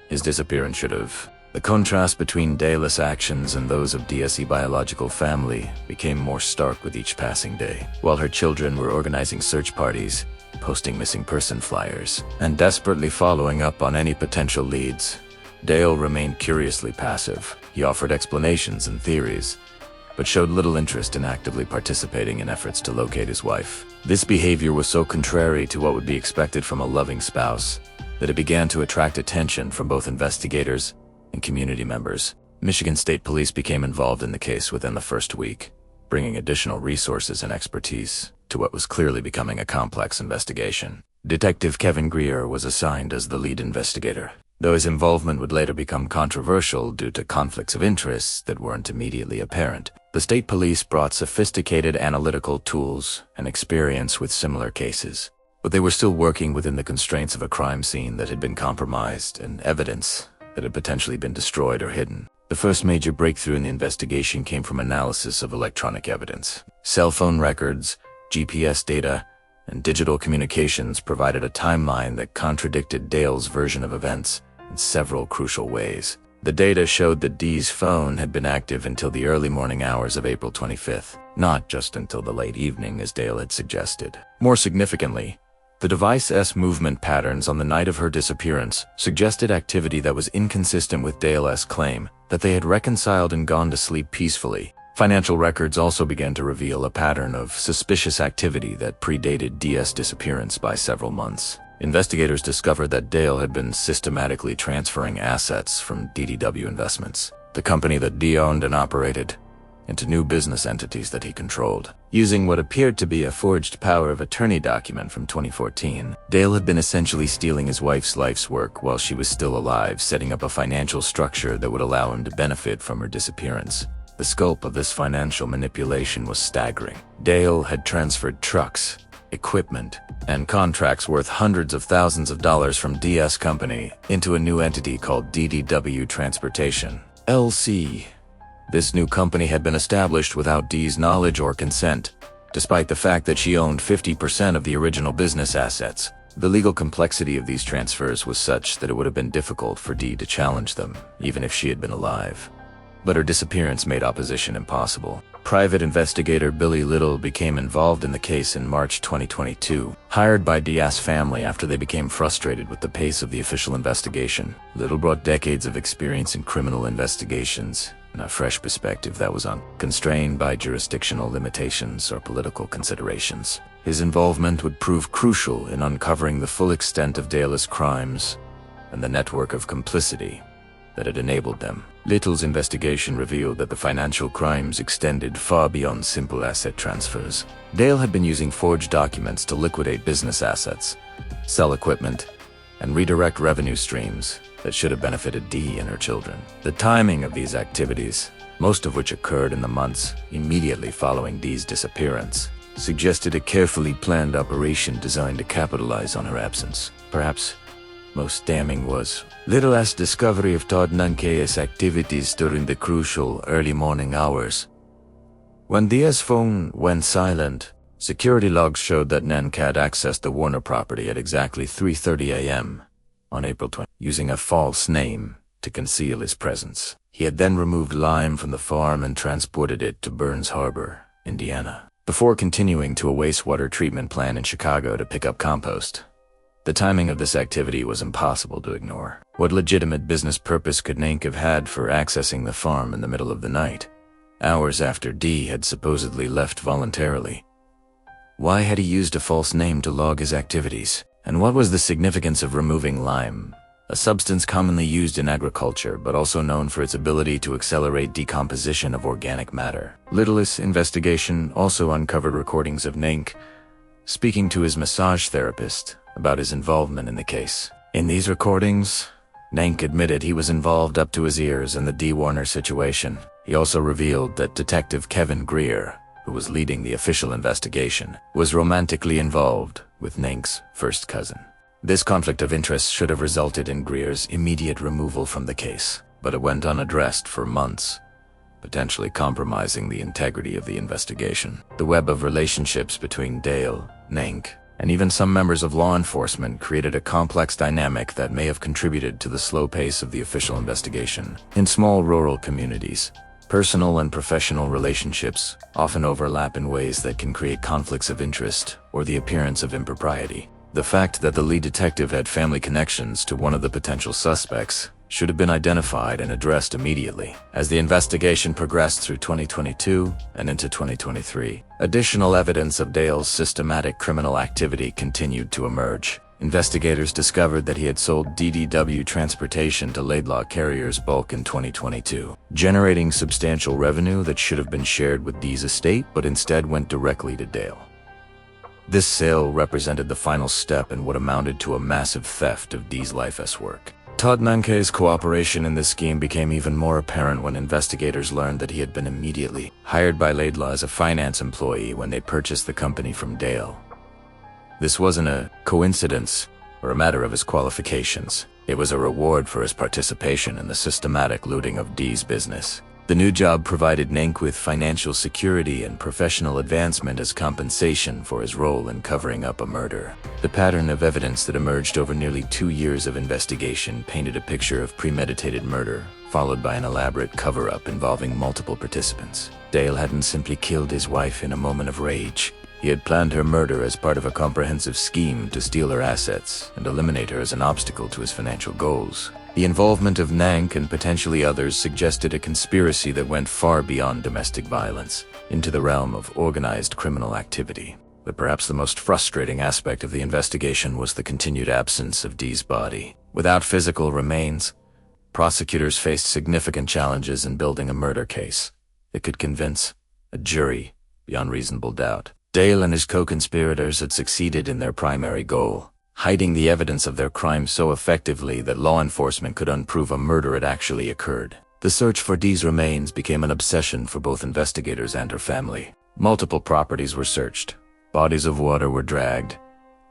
His disappearance should have. The contrast between Dale's actions and those of Dee's biological family became more stark with each passing day. While her children were organizing search parties, posting missing person flyers, and desperately following up on any potential leads, Dale remained curiously passive. He offered explanations and theories, but showed little interest in actively participating in efforts to locate his wife. This behavior was so contrary to what would be expected from a loving spouse that it began to attract attention from both investigators and community members. Michigan State Police became involved in the case within the first week, bringing additional resources and expertise to what was clearly becoming a complex investigation. Detective Kevin Greer was assigned as the lead investigator. though his involvement would later become controversial due to conflicts of interest that weren't immediately apparent. The state police brought sophisticated analytical tools and experience with similar cases, but they were still working within the constraints of a crime scene that had been compromised and evidence that had potentially been destroyed or hidden. The first major breakthrough in the investigation came from analysis of electronic evidence. Cell phone records, GPS data, and digital communications provided a timeline that contradicted Dale's version of events in several crucial ways. The data showed that Dee's phone had been active until the early morning hours of April 25th, not just until the late evening as Dale had suggested. More significantly, the device's movement patterns on the night of her disappearance suggested activity that was inconsistent with Dale's claim that they had reconciled and gone to sleep peacefully. Financial records also began to reveal a pattern of suspicious activity that predated Dee's disappearance by several months. Investigators discovered that Dale had been systematically transferring assets from DDW Investments, the company that Dee owned and operated, into new business entities that he controlled. Using what appeared to be a forged power of attorney document from 2014, Dale had been essentially stealing his wife's life's work while she was still alive, setting up a financial structure that would allow him to benefit from her disappearance. The scope of this financial manipulation was staggering. Dale had transferred trucks, equipment, and contracts worth hundreds of thousands of dollars from Dee's company into a new entity called DDW Transportation, LC. This new company had been established without Dee's knowledge or consent, despite the fact that she owned 50% of the original business assets. The legal complexity of these transfers was such that it would have been difficult for Dee to challenge them, even if she had been alive. But her disappearance made opposition impossible. Private investigator Billy Little became involved in the case in March 2022, hired by Dee's family after they became frustrated with the pace of the official investigation. Little brought decades of experience in criminal investigations and a fresh perspective that was unconstrained by jurisdictional limitations or political considerations. His involvement would prove crucial in uncovering the full extent of Dale's crimes and the network of complicity that had enabled them. Little's investigation revealed that the financial crimes extended far beyond simple asset transfers. Dale had been using forged documents to liquidate business assets, sell equipment, and redirect revenue streams that should have benefited Dee and her children. The timing of these activities, most of which occurred in the months immediately following Dee's disappearance, suggested a carefully planned operation designed to capitalize on her absence. Perhaps most damning was Little's discovery of Todd Nanke's activities during the crucial early morning hours. When Dee's phone went silent, security logs showed that Nanke had accessed the Warner property at exactly 3:30 a.m. on April 20, using a false name to conceal his presence. He had then removed lime from the farm and transported it to Burns Harbor, Indiana, before continuing to a wastewater treatment plant in Chicago to pick up compost. The timing of this activity was impossible to ignore. What legitimate business purpose could Nanke have had for accessing the farm in the middle of the night, hours after Dee had supposedly left voluntarily? Why had he used a false name to log his activities? And what was the significance of removing lime, a substance commonly used in agriculture but also known for its ability to accelerate decomposition of organic matter? Little's investigation also uncovered recordings of Nanke speaking to his massage therapist about his involvement in the case. In these recordings, Nanke admitted he was involved up to his ears in the Dee Warner situation. He also revealed that Detective Kevin Greer, who was leading the official investigation, was romantically involved with Nanke's first cousin. This conflict of interest should have resulted in Greer's immediate removal from the case, but it went unaddressed for months, potentially compromising the integrity of the investigation. The web of relationships between Dale, Nanke, and even some members of law enforcement created a complex dynamic that may have contributed to the slow pace of the official investigation. In small rural communities, personal and professional relationships often overlap in ways that can create conflicts of interest or the appearance of impropriety. The fact that the lead detective had family connections to one of the potential suspects should have been identified and addressed immediately. As the investigation progressed through 2022 and into 2023, additional evidence of Dale's systematic criminal activity continued to emerge. Investigators discovered that he had sold DDW Transportation to Laidlaw Carriers Bulk in 2022, generating substantial revenue that should have been shared with Dee's estate but instead went directly to Dale. This sale represented the final step in what amounted to a massive theft of Dee's life's work. Todd Nanke's cooperation in this scheme became even more apparent when investigators learned that he had been immediately hired by Laidlaw as a finance employee when they purchased the company from Dale. This wasn't a coincidence or a matter of his qualifications. It was a reward for his participation in the systematic looting of Dee's business. The new job provided Nank with financial security and professional advancement as compensation for his role in covering up a murder. The pattern of evidence that emerged over nearly 2 years of investigation painted a picture of premeditated murder, followed by an elaborate cover-up involving multiple participants. Dale hadn't simply killed his wife in a moment of rage. He had planned her murder as part of a comprehensive scheme to steal her assets and eliminate her as an obstacle to his financial goals. The involvement of Nank and potentially others suggested a conspiracy that went far beyond domestic violence, into the realm of organized criminal activity. But perhaps the most frustrating aspect of the investigation was the continued absence of Dee's body. Without physical remains, prosecutors faced significant challenges in building a murder case that could convince a jury beyond reasonable doubt. Dale and his co-conspirators had succeeded in their primary goal, hiding the evidence of their crime so effectively that law enforcement could unprove a murder had actually occurred. The search for Dee's remains became an obsession for both investigators and her family. Multiple properties were searched, bodies of water were dragged,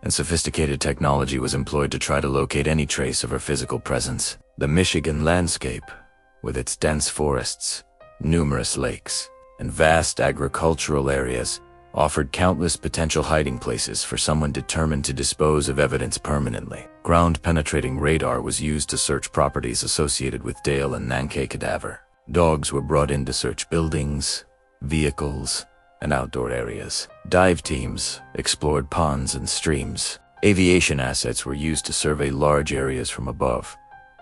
and sophisticated technology was employed to try to locate any trace of her physical presence. The Michigan landscape, with its dense forests, numerous lakes, and vast agricultural areas, offered countless potential hiding places for someone determined to dispose of evidence permanently. Ground-penetrating radar was used to search properties associated with Dale and Nanke cadaver. Dogs were brought in to search buildings, vehicles, and outdoor areas. Dive teams explored ponds and streams. Aviation assets were used to survey large areas from above,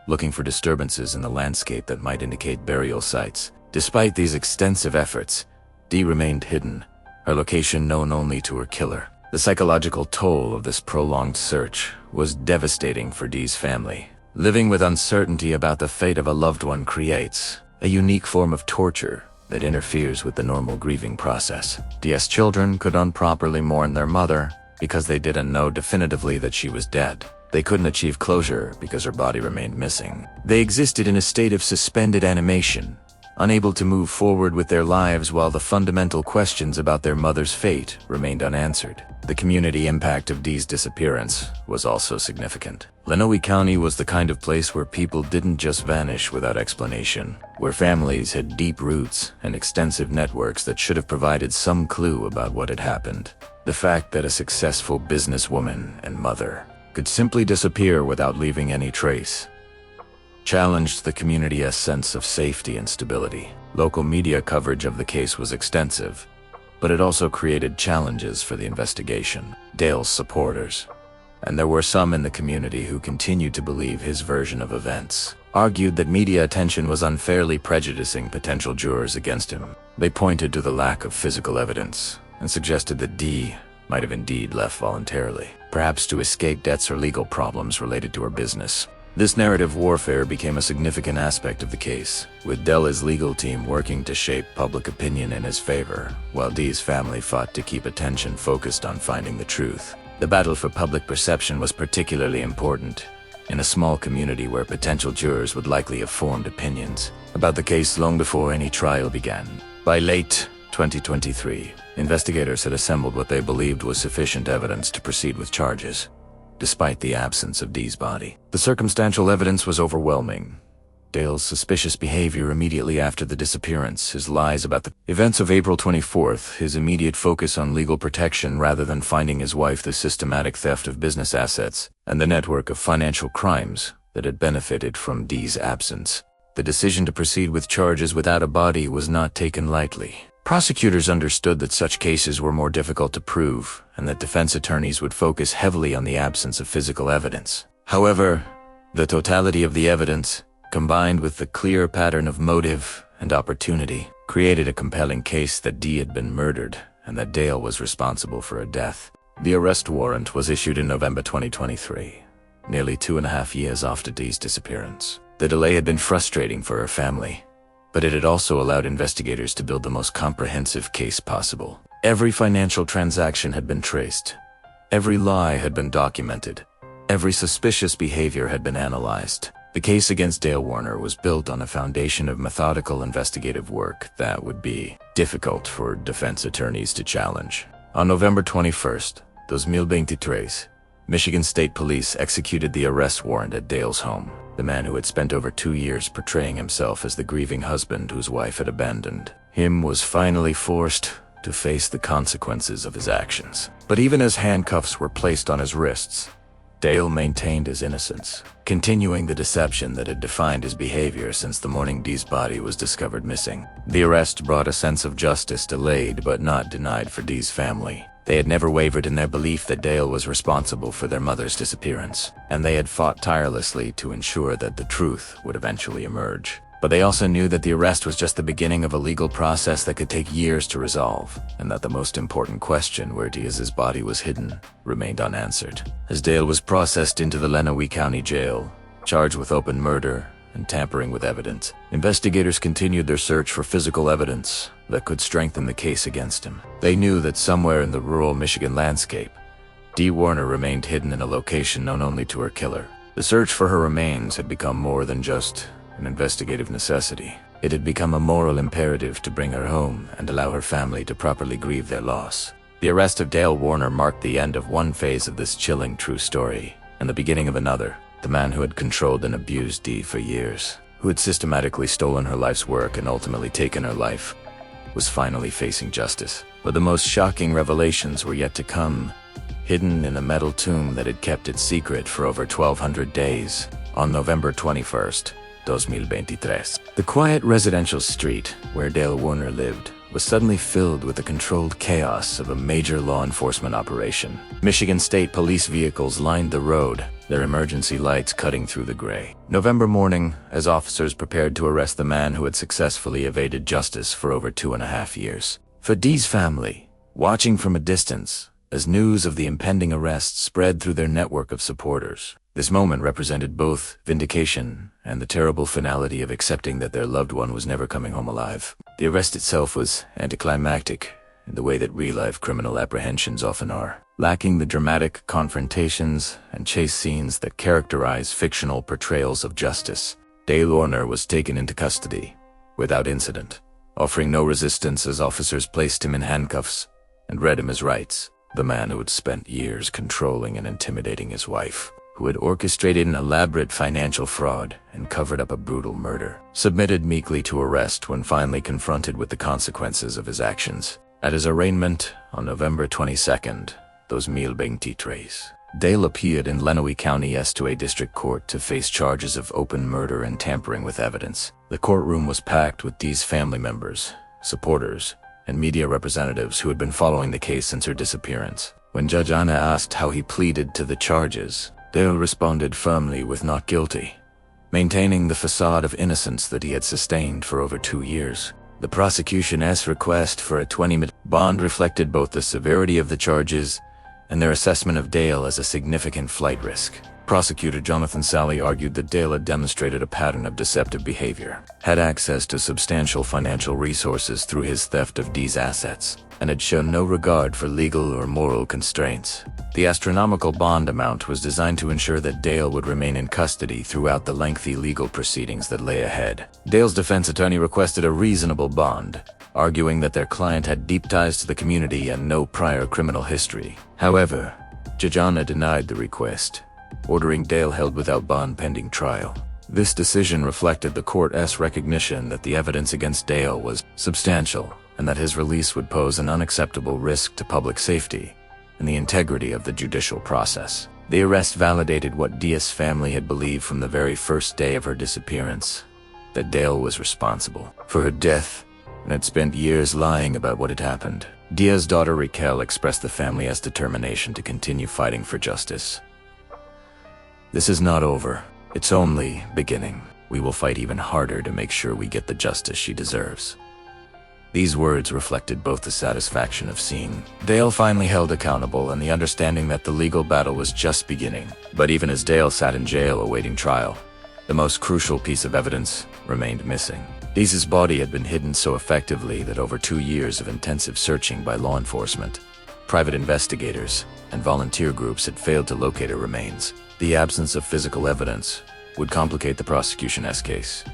looking for disturbances in the landscape that might indicate burial sites. Despite these extensive efforts, Dee remained hidden, her location known only to her killer. The psychological toll of this prolonged search was devastating for Dee's family. Living with uncertainty about the fate of a loved one creates a unique form of torture that interferes with the normal grieving process. Dee's children could improperly mourn their mother because they didn't know definitively that she was dead. They couldn't achieve closure because her body remained missing. They existed in a state of suspended animation, unable to move forward with their lives while the fundamental questions about their mother's fate remained unanswered. The community impact of Dee's disappearance was also significant. Lenawee County was the kind of place where people didn't just vanish without explanation, where families had deep roots and extensive networks that should have provided some clue about what had happened. The fact that a successful businesswoman and mother could simply disappear without leaving any trace challenged the community's sense of safety and stability. Local media coverage of the case was extensive, but it also created challenges for the investigation. Dale's supporters, and there were some in the community who continued to believe his version of events, argued that media attention was unfairly prejudicing potential jurors against him. They pointed to the lack of physical evidence and suggested that Dee might have indeed left voluntarily, perhaps to escape debts or legal problems related to her business. This narrative warfare became a significant aspect of the case, with Dell's legal team working to shape public opinion in his favor, while Dee's family fought to keep attention focused on finding the truth. The battle for public perception was particularly important in a small community where potential jurors would likely have formed opinions about the case long before any trial began. By late 2023, investigators had assembled what they believed was sufficient evidence to proceed with charges, despite the absence of Dee's body. The circumstantial evidence was overwhelming. Dale's suspicious behavior immediately after the disappearance, his lies about the events of April 24th, his immediate focus on legal protection rather than finding his wife, the systematic theft of business assets, and the network of financial crimes that had benefited from Dee's absence. The decision to proceed with charges without a body was not taken lightly. Prosecutors understood that such cases were more difficult to prove, and that defense attorneys would focus heavily on the absence of physical evidence. However, the totality of the evidence, combined with the clear pattern of motive and opportunity, created a compelling case that Dee had been murdered and that Dale was responsible for her death. The arrest warrant was issued in November 2023, nearly 2.5 years after Dee's disappearance. The delay had been frustrating for her family, but it had also allowed investigators to build the most comprehensive case possible. Every financial transaction had been traced. Every lie had been documented. Every suspicious behavior had been analyzed. The case against Dale Warner was built on a foundation of methodical investigative work that would be difficult for defense attorneys to challenge. On November 21st, 2023, Michigan State Police executed the arrest warrant at Dale's home. The man who had spent over 2 years portraying himself as the grieving husband whose wife had abandoned him was finally forced to face the consequences of his actions. But even as handcuffs were placed on his wrists, Dale maintained his innocence, continuing the deception that had defined his behavior since the morning Dee's body was discovered missing. The arrest brought a sense of justice delayed but not denied for Dee's family. They had never wavered in their belief that Dale was responsible for their mother's disappearance, and they had fought tirelessly to ensure that the truth would eventually emerge. But they also knew that the arrest was just the beginning of a legal process that could take years to resolve, and that the most important question, where Dee's body was hidden, remained unanswered. As Dale was processed into the Lenawee County Jail, charged with open murder and tampering with evidence, investigators continued their search for physical evidence that could strengthen the case against him. They knew that somewhere in the rural Michigan landscape, Dee Warner remained hidden in a location known only to her killer. The search for her remains had become more than just an investigative necessity. It had become a moral imperative to bring her home and allow her family to properly grieve their loss. The arrest of Dale Warner marked the end of one phase of this chilling true story, and the beginning of another. The man who had controlled and abused Dee for years, who had systematically stolen her life's work and ultimately taken her life, was finally facing justice. But the most shocking revelations were yet to come, hidden in a metal tomb that had kept its secret for over 1,200 days. On November 21st, 2023, the quiet residential street where Dale Warner lived was suddenly filled with the controlled chaos of a major law enforcement operation. Michigan State Police vehicles lined the road, their emergency lights cutting through the gray. November morning, as officers prepared to arrest the man who had successfully evaded justice for over 2.5 years. For Dee's family, watching from a distance, as news of the impending arrest spread through their network of supporters, this moment represented both vindication and the terrible finality of accepting that their loved one was never coming home alive. The arrest itself was anticlimactic in the way that real-life criminal apprehensions often are, lacking the dramatic confrontations and chase scenes that characterize fictional portrayals of justice. Dale Warner was taken into custody without incident, offering no resistance as officers placed him in handcuffs and read him his rights. The man who had spent years controlling and intimidating his wife, who had orchestrated an elaborate financial fraud and covered up a brutal murder, submitted meekly to arrest when finally confronted with the consequences of his actions. At his arraignment on November 22nd, 2023, Dale appeared in Lenawee County S2A District Court to face charges of open murder and tampering with evidence. The courtroom was packed with Dee's family members, supporters, and media representatives who had been following the case since her disappearance. When Judge Anna asked how he pleaded to the charges, Dale responded firmly with not guilty, maintaining the facade of innocence that he had sustained for over 2 years. The prosecution's request for a 20-minute bond reflected both the severity of the charges and their assessment of Dale as a significant flight risk. Prosecutor Jonathan Sally argued that Dale had demonstrated a pattern of deceptive behavior, had access to substantial financial resources through his theft of Dee's assets, and had shown no regard for legal or moral constraints. The astronomical bond amount was designed to ensure that Dale would remain in custody throughout the lengthy legal proceedings that lay ahead. Dale's defense attorney requested a reasonable bond, arguing that their client had deep ties to the community and no prior criminal history. However, Judge Anna denied the request, ordering Dale held without bond pending trial. This decision reflected the court's recognition that the evidence against Dale was substantial and that his release would pose an unacceptable risk to public safety and the integrity of the judicial process. The arrest validated what Dee's family had believed from the very first day of her disappearance, that Dale was responsible for her death and had spent years lying about what had happened. Dee's daughter Raquel expressed the family's determination to continue fighting for justice. "This is not over. It's only beginning. We will fight even harder to make sure we get the justice she deserves." These words reflected both the satisfaction of seeing Dale finally held accountable and the understanding that the legal battle was just beginning. But even as Dale sat in jail awaiting trial, the most crucial piece of evidence remained missing. Dee's body had been hidden so effectively that over 2 years of intensive searching by law enforcement, private investigators, and volunteer groups had failed to locate her remains. The absence of physical evidence would complicate the prosecution's case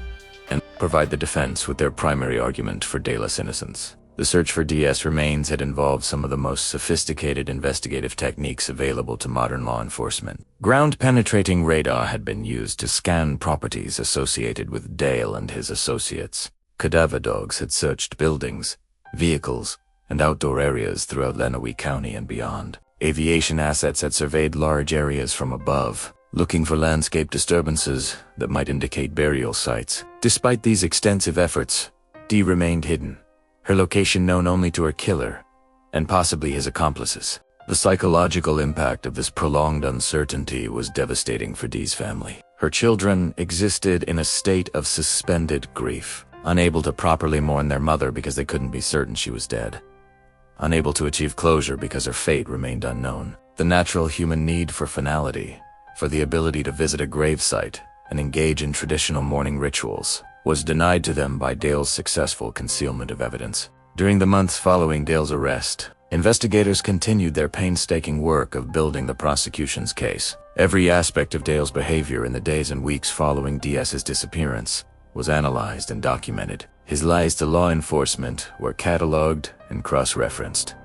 and provide the defense with their primary argument for Dale's innocence. The search for Dee's remains had involved some of the most sophisticated investigative techniques available to modern law enforcement. Ground-penetrating radar had been used to scan properties associated with Dale and his associates. Cadaver dogs had searched buildings, vehicles, and outdoor areas throughout Lenawee County and beyond. Aviation assets had surveyed large areas from above, looking for landscape disturbances that might indicate burial sites. Despite these extensive efforts, Dee remained hidden, her location known only to her killer, and possibly his accomplices. The psychological impact of this prolonged uncertainty was devastating for Dee's family. Her children existed in a state of suspended grief, unable to properly mourn their mother because they couldn't be certain she was dead, unable to achieve closure because her fate remained unknown. The natural human need for finality, for the ability to visit a gravesite and engage in traditional mourning rituals, was denied to them by Dale's successful concealment of evidence. During the months following Dale's arrest, investigators continued their painstaking work of building the prosecution's case. Every aspect of Dale's behavior in the days and weeks following Dee's disappearance was analyzed and documented. His lies to law enforcement were cataloged and cross-referenced.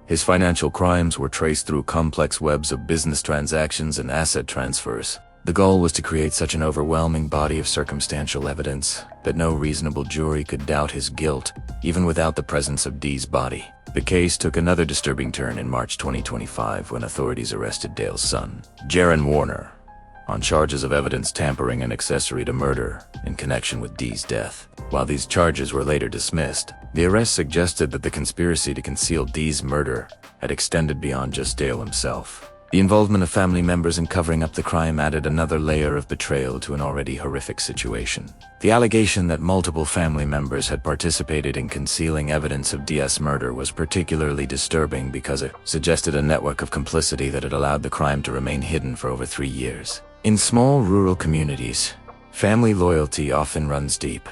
His financial crimes were traced through complex webs of business transactions and asset transfers. The goal was to create such an overwhelming body of circumstantial evidence that no reasonable jury could doubt his guilt, even without the presence of Dee's body. The case took another disturbing turn in March 2025 when authorities arrested Dale's son, Dee Warner, on charges of evidence tampering and accessory to murder in connection with Dee's death. While these charges were later dismissed, the arrest suggested that the conspiracy to conceal Dee's murder had extended beyond just Dale himself. The involvement of family members in covering up the crime added another layer of betrayal to an already horrific situation. The allegation that multiple family members had participated in concealing evidence of Dee's murder was particularly disturbing because it suggested a network of complicity that had allowed the crime to remain hidden for over 3 years. In small rural communities, family loyalty often runs deep,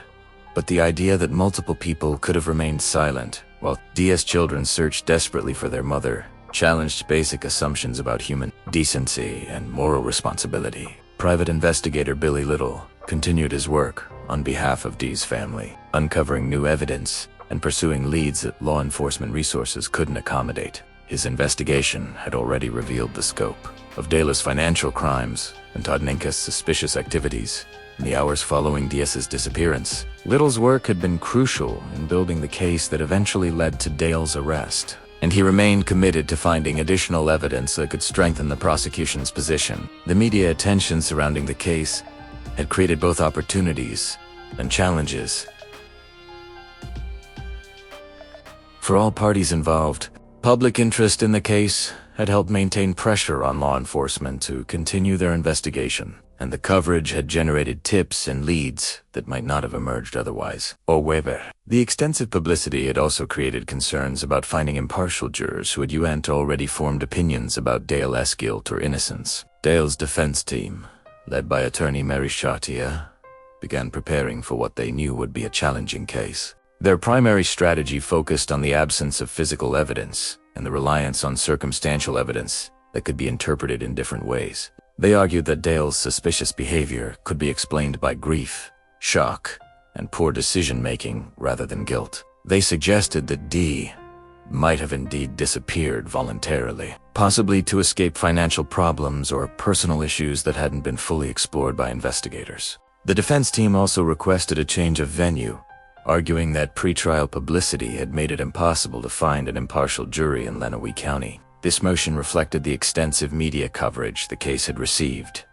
but the idea that multiple people could have remained silent while Dee's children searched desperately for their mother challenged basic assumptions about human decency and moral responsibility. Private investigator Billy Little continued his work on behalf of Dee's family, uncovering new evidence and pursuing leads that law enforcement resources couldn't accommodate. His investigation had already revealed the scope of Dale's financial crimes and Todd Ninka's suspicious activities. In the hours following Dee's disappearance, Little's work had been crucial in building the case that eventually led to Dale's arrest, and he remained committed to finding additional evidence that could strengthen the prosecution's position. The media attention surrounding the case had created both opportunities and challenges. For all parties involved, public interest in the case had helped maintain pressure on law enforcement to continue their investigation, and the coverage had generated tips and leads that might not have emerged otherwise. However, the extensive publicity had also created concerns about finding impartial jurors who had already formed opinions about Dale's guilt or innocence. Dale's defense team, led by attorney Mary Chartier, began preparing for what they knew would be a challenging case. Their primary strategy focused on the absence of physical evidence and the reliance on circumstantial evidence that could be interpreted in different ways. They argued that Dale's suspicious behavior could be explained by grief, shock, and poor decision-making rather than guilt. They suggested that Dee might have indeed disappeared voluntarily, possibly to escape financial problems or personal issues that hadn't been fully explored by investigators. The defense team also requested a change of venue, arguing that pretrial publicity had made it impossible to find an impartial jury in Lenawee County. This motion reflected the extensive media coverage the case had received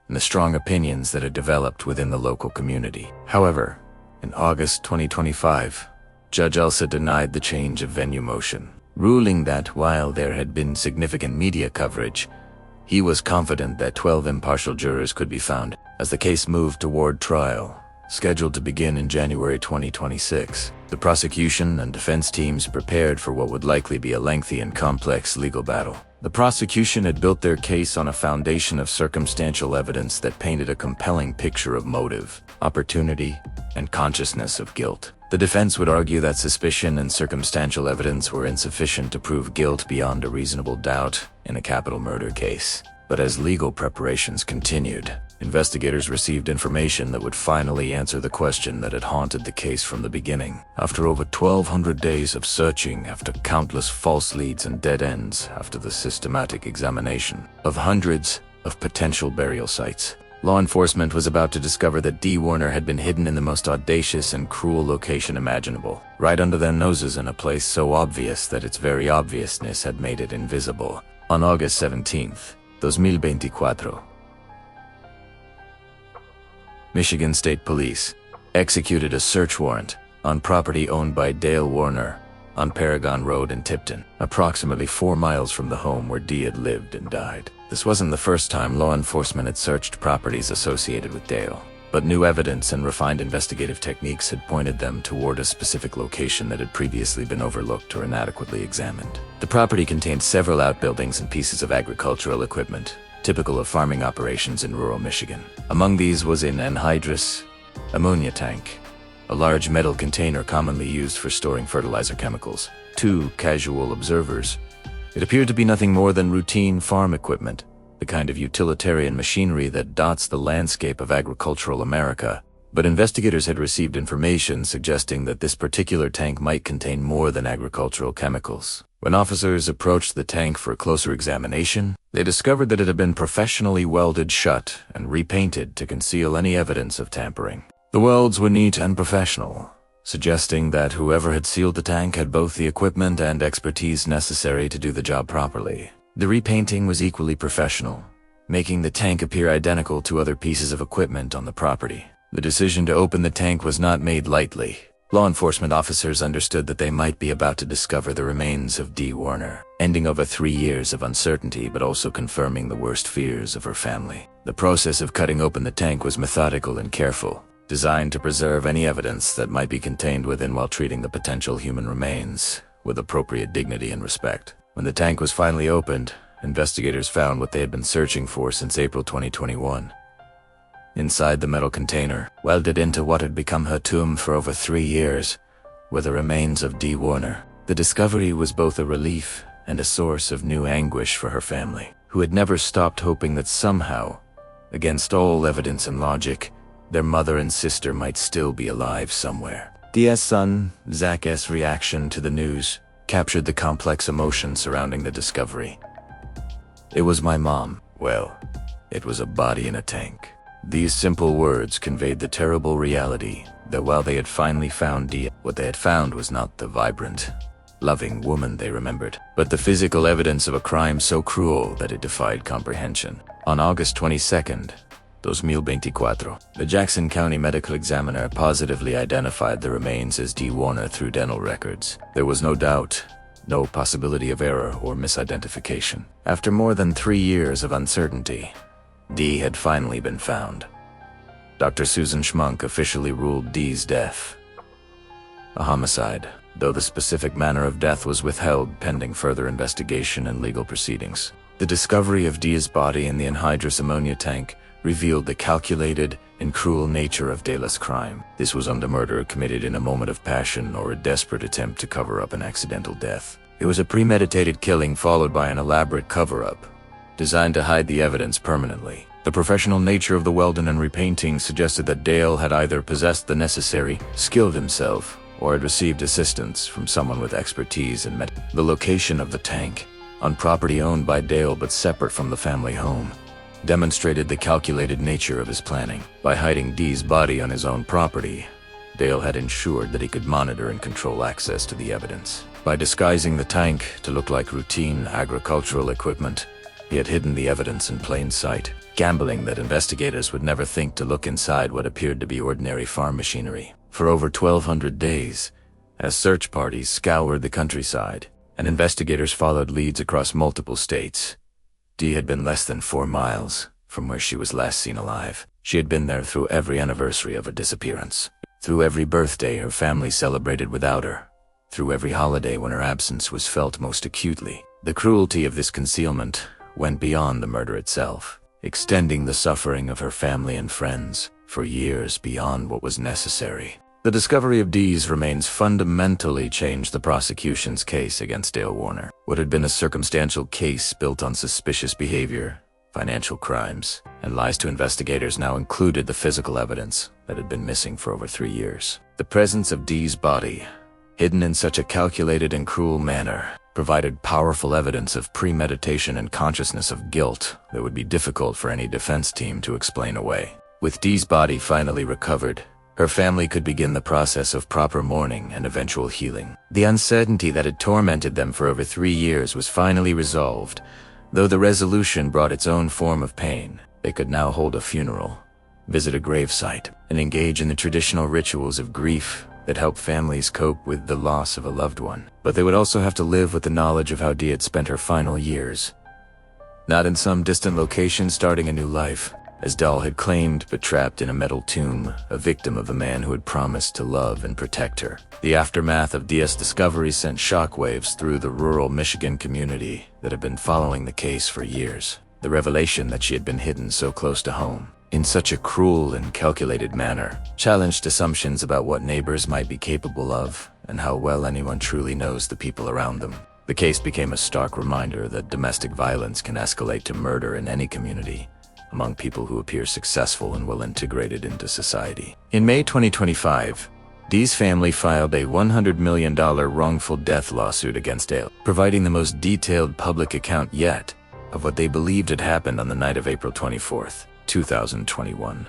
and the strong opinions that had developed within the local community. However, in August 2025, Judge Elsa denied the change of venue motion, ruling that while there had been significant media coverage, he was confident that 12 impartial jurors could be found. As the case moved toward trial, scheduled to begin in January 2026, the prosecution and defense teams prepared for what would likely be a lengthy and complex legal battle. The prosecution had built their case on a foundation of circumstantial evidence that painted a compelling picture of motive, opportunity, and consciousness of guilt. The defense would argue that suspicion and circumstantial evidence were insufficient to prove guilt beyond a reasonable doubt in a capital murder case. But as legal preparations continued, investigators received information that would finally answer the question that had haunted the case from the beginning. After over 1,200 days of searching, after countless false leads and dead ends, after the systematic examination of hundreds of potential burial sites, law enforcement was about to discover that Dee Warner had been hidden in the most audacious and cruel location imaginable, right under their noses in a place so obvious that its very obviousness had made it invisible. On August 17th, 2024, Michigan State Police executed a search warrant on property owned by Dale Warner on Paragon Road in Tipton, approximately 4 miles from the home where Dee had lived and died. This wasn't the first time law enforcement had searched properties associated with Dale, but new evidence and refined investigative techniques had pointed them toward a specific location that had previously been overlooked or inadequately examined. The property contained several outbuildings and pieces of agricultural equipment, typical of farming operations in rural Michigan. Among these was an anhydrous ammonia tank, a large metal container commonly used for storing fertilizer chemicals. To casual observers, it appeared to be nothing more than routine farm equipment, the kind of utilitarian machinery that dots the landscape of agricultural America. But investigators had received information suggesting that this particular tank might contain more than agricultural chemicals. When officers approached the tank for a closer examination, they discovered that it had been professionally welded shut and repainted to conceal any evidence of tampering. The welds were neat and professional, suggesting that whoever had sealed the tank had both the equipment and expertise necessary to do the job properly. The repainting was equally professional, making the tank appear identical to other pieces of equipment on the property. The decision to open the tank was not made lightly. Law enforcement officers understood that they might be about to discover the remains of Dee Warner, ending over 3 years of uncertainty but also confirming the worst fears of her family. The process of cutting open the tank was methodical and careful, designed to preserve any evidence that might be contained within while treating the potential human remains with appropriate dignity and respect. When the tank was finally opened, investigators found what they had been searching for since April 2021. Inside the metal container, welded into what had become her tomb for over 3 years, were the remains of Dee Warner. The discovery was both a relief and a source of new anguish for her family, who had never stopped hoping that somehow, against all evidence and logic, their mother and sister might still be alive somewhere. Dee's son, Zach's reaction to the news captured the complex emotions surrounding the discovery. "It was my mom. Well, it was a body in a tank." These simple words conveyed the terrible reality that while they had finally found Dee, what they had found was not the vibrant, loving woman they remembered, but the physical evidence of a crime so cruel that it defied comprehension. On August 22nd, 2024, the Jackson County medical examiner positively identified the remains as Dee Warner through dental records. There was no doubt, no possibility of error or misidentification. After more than 3 years of uncertainty, Dee had finally been found. Dr. Susan Schmunk officially ruled Dee's death a homicide, though the specific manner of death was withheld pending further investigation and legal proceedings. The discovery of Dee's body in the anhydrous ammonia tank revealed the calculated and cruel nature of Dale's crime. This wasn't a murder committed in a moment of passion or a desperate attempt to cover up an accidental death. It was a premeditated killing followed by an elaborate cover-up, designed to hide the evidence permanently. The professional nature of the welding and repainting suggested that Dale had either possessed the necessary skill himself or had received assistance from someone with expertise in the location of the tank, on property owned by Dale but separate from the family home, demonstrated the calculated nature of his planning. By hiding Dee's body on his own property, Dale had ensured that he could monitor and control access to the evidence. By disguising the tank to look like routine agricultural equipment, he had hidden the evidence in plain sight, gambling that investigators would never think to look inside what appeared to be ordinary farm machinery. For over 1,200 days, as search parties scoured the countryside and investigators followed leads across multiple states, Dee had been less than 4 miles from where she was last seen alive. She had been there through every anniversary of her disappearance, through every birthday her family celebrated without her, through every holiday when her absence was felt most acutely. The cruelty of this concealment went beyond the murder itself, extending the suffering of her family and friends for years beyond what was necessary. The discovery of Dee's remains fundamentally changed the prosecution's case against Dale Warner. What had been a circumstantial case built on suspicious behavior financial crimes, and lies to investigators now included the physical evidence that had been missing for over 3 years. The presence of Dee's body, hidden in such a calculated and cruel manner, provided powerful evidence of premeditation and consciousness of guilt that would be difficult for any defense team to explain away. With Dee's body finally recovered, her family could begin the process of proper mourning and eventual healing. The uncertainty that had tormented them for over 3 years was finally resolved. Though the resolution brought its own form of pain, they could now hold a funeral, visit a gravesite, and engage in the traditional rituals of grief that help families cope with the loss of a loved one. But they would also have to live with the knowledge of how Dee had spent her final years. Not in some distant location starting a new life, as Dahl had claimed, but trapped in a metal tomb, a victim of a man who had promised to love and protect her. The aftermath of Dee's discovery sent shockwaves through the rural Michigan community that had been following the case for years. The revelation that she had been hidden so close to home, in such a cruel and calculated manner, challenged assumptions about what neighbors might be capable of and how well anyone truly knows the people around them. The case became a stark reminder that domestic violence can escalate to murder in any community, among people who appear successful and well integrated into society. In May 2025, Dee's family filed a $100 million wrongful death lawsuit against Dale, providing the most detailed public account yet of what they believed had happened on the night of April 24th, 2021.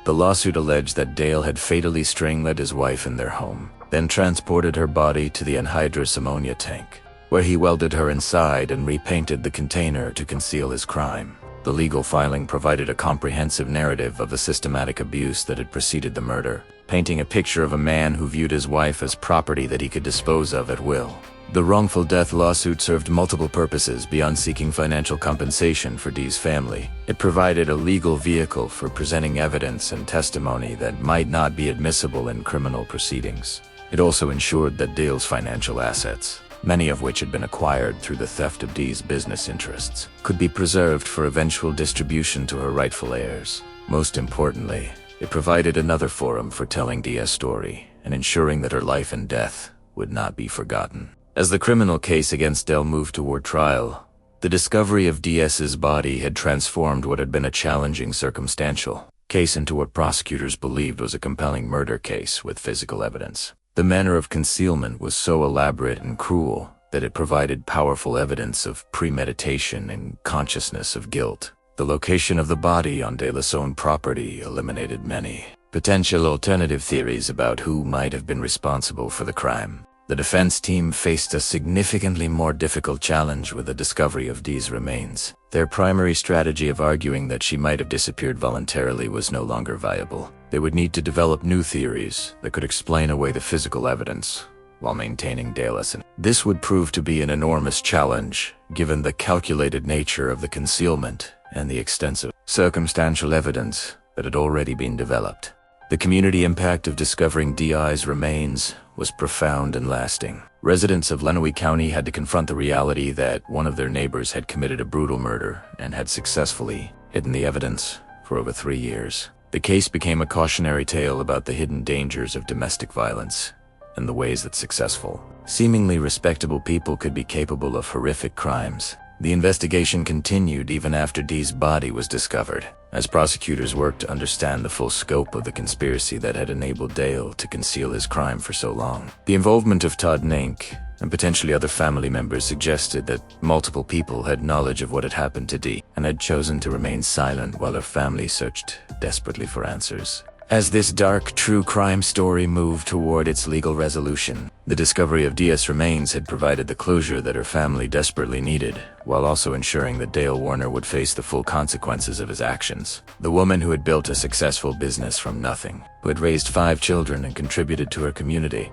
The lawsuit alleged that Dale had fatally strangled his wife in their home, then transported her body to the anhydrous ammonia tank, where he welded her inside and repainted the container to conceal his crime. The legal filing provided a comprehensive narrative of the systematic abuse that had preceded the murder, painting a picture of a man who viewed his wife as property that he could dispose of at will. The wrongful death lawsuit served multiple purposes beyond seeking financial compensation for Dee's family. It provided a legal vehicle for presenting evidence and testimony that might not be admissible in criminal proceedings. It also ensured that Dale's financial assets, many of which had been acquired through the theft of Dee's business interests, could be preserved for eventual distribution to her rightful heirs. Most importantly, it provided another forum for telling Dee's story and ensuring that her life and death would not be forgotten. As the criminal case against Dale moved toward trial, the discovery of Dee's body had transformed what had been a challenging circumstantial case into what prosecutors believed was a compelling murder case with physical evidence. The manner of concealment was so elaborate and cruel that it provided powerful evidence of premeditation and consciousness of guilt. The location of the body on Dale's own property eliminated many potential alternative theories about who might have been responsible for the crime. The defense team faced a significantly more difficult challenge with the discovery of Dee's remains. Their primary strategy of arguing that she might have disappeared voluntarily was no longer viable. They would need to develop new theories that could explain away the physical evidence while maintaining Dale's. This would prove to be an enormous challenge, given the calculated nature of the concealment and the extensive circumstantial evidence that had already been developed. The community impact of discovering Dee's remains was profound and lasting. Residents of Lenawee County had to confront the reality that one of their neighbors had committed a brutal murder and had successfully hidden the evidence for over 3 years. The case became a cautionary tale about the hidden dangers of domestic violence and the ways that successful, seemingly respectable people could be capable of horrific crimes. The investigation continued even after Dee's body was discovered, as prosecutors worked to understand the full scope of the conspiracy that had enabled Dale to conceal his crime for so long. The involvement of Todd Nink and potentially other family members suggested that multiple people had knowledge of what had happened to Dee and had chosen to remain silent while her family searched desperately for answers. As this dark, true crime story moved toward its legal resolution, the discovery of Dee's remains had provided the closure that her family desperately needed, while also ensuring that Dale Warner would face the full consequences of his actions. The woman who had built a successful business from nothing, who had raised 5 children and contributed to her community,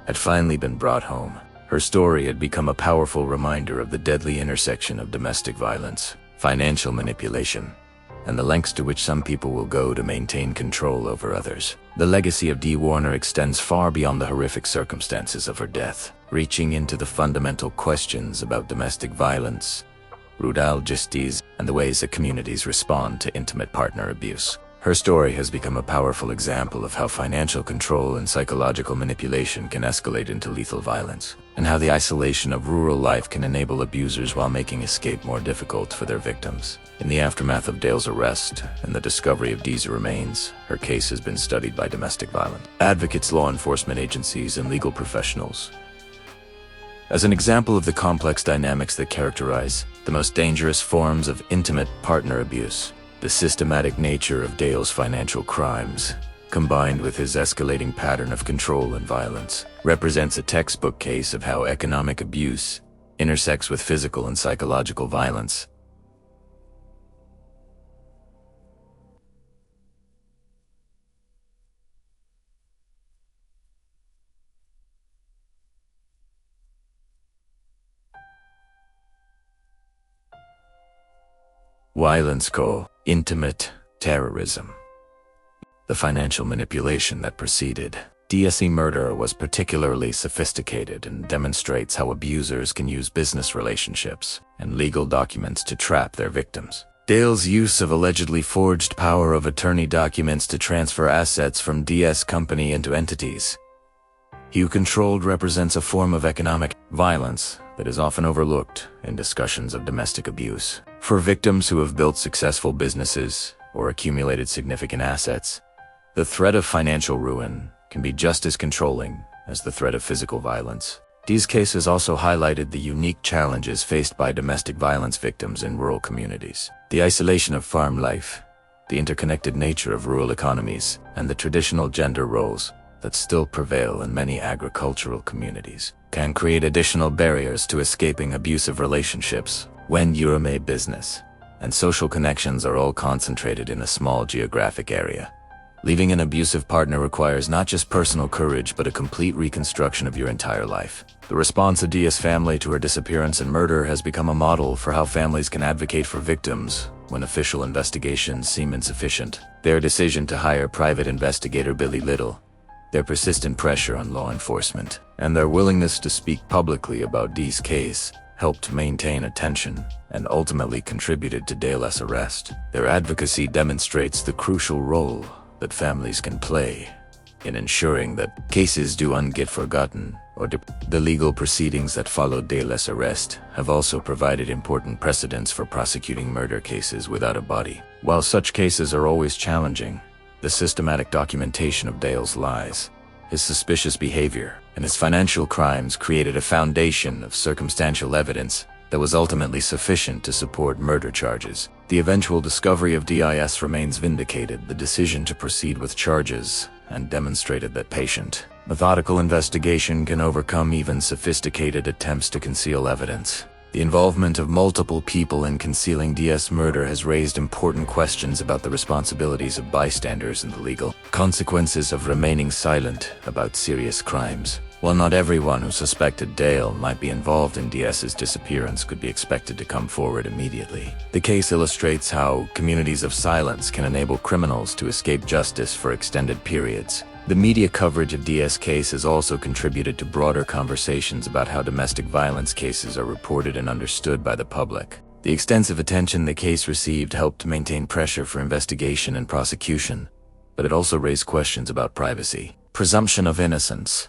had finally been brought home. Her story had become a powerful reminder of the deadly intersection of domestic violence, financial manipulation, and the lengths to which some people will go to maintain control over others. The legacy of Dee Warner extends far beyond the horrific circumstances of her death, reaching into the fundamental questions about domestic violence, rural justice, and the ways that communities respond to intimate partner abuse. Her story has become a powerful example of how financial control and psychological manipulation can escalate into lethal violence, and how the isolation of rural life can enable abusers while making escape more difficult for their victims. In the aftermath of Dale's arrest and the discovery of Dee's remains, her case has been studied by domestic violence advocates, law enforcement agencies, and legal professionals. As an example of the complex dynamics that characterize the most dangerous forms of intimate partner abuse, the systematic nature of Dale's financial crimes, combined with his escalating pattern of control and violence, represents a textbook case of how economic abuse intersects with physical and psychological violence. Violence called intimate terrorism. The financial manipulation that preceded Dee's murder was particularly sophisticated and demonstrates how abusers can use business relationships and legal documents to trap their victims. Dale's use of allegedly forged power of attorney documents to transfer assets from Dee's company into entities he controlled represents a form of economic violence that is often overlooked in discussions of domestic abuse. For victims who have built successful businesses or accumulated significant assets, the threat of financial ruin can be just as controlling as the threat of physical violence. These cases also highlighted the unique challenges faced by domestic violence victims in rural communities. The isolation of farm life, the interconnected nature of rural economies, and the traditional gender roles that still prevail in many agricultural communities can create additional barriers to escaping abusive relationships when you're a business and social connections are all concentrated in a small geographic area. Leaving an abusive partner requires not just personal courage but a complete reconstruction of your entire life. The response of Dee's family to her disappearance and murder has become a model for how families can advocate for victims when official investigations seem insufficient. Their decision to hire private investigator Billy Little, their persistent pressure on law enforcement, and their willingness to speak publicly about Dee's case helped maintain attention and ultimately contributed to Dale's arrest. Their advocacy demonstrates the crucial role that families can play in ensuring that cases do not get forgotten or the legal proceedings that followed Dale's arrest have also provided important precedents for prosecuting murder cases without a body. While such cases are always challenging, the systematic documentation of Dale's lies, his suspicious behavior, and his financial crimes created a foundation of circumstantial evidence that was ultimately sufficient to support murder charges. The eventual discovery of Dee's remains vindicated the decision to proceed with charges and demonstrated that patient, methodical investigation can overcome even sophisticated attempts to conceal evidence. The involvement of multiple people in concealing Dee's murder has raised important questions about the responsibilities of bystanders and the legal consequences of remaining silent about serious crimes. While not everyone who suspected Dale might be involved in Dee's disappearance could be expected to come forward immediately, the case illustrates how communities of silence can enable criminals to escape justice for extended periods. The media coverage of Dee's case has also contributed to broader conversations about how domestic violence cases are reported and understood by the public. The extensive attention the case received helped maintain pressure for investigation and prosecution, but it also raised questions about privacy, presumption of innocence,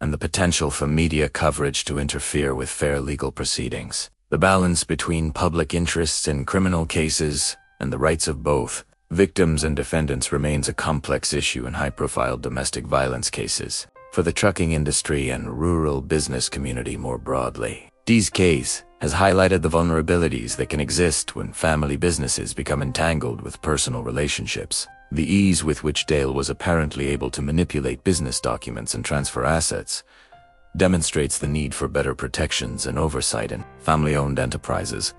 and the potential for media coverage to interfere with fair legal proceedings. The balance between public interests in criminal cases and the rights of both victims and defendants remains a complex issue in high-profile domestic violence cases. For the trucking industry and rural business community more broadly, Dee's case has highlighted the vulnerabilities that can exist when family businesses become entangled with personal relationships. The ease with which Dale was apparently able to manipulate business documents and transfer assets demonstrates the need for better protections and oversight in family-owned enterprises,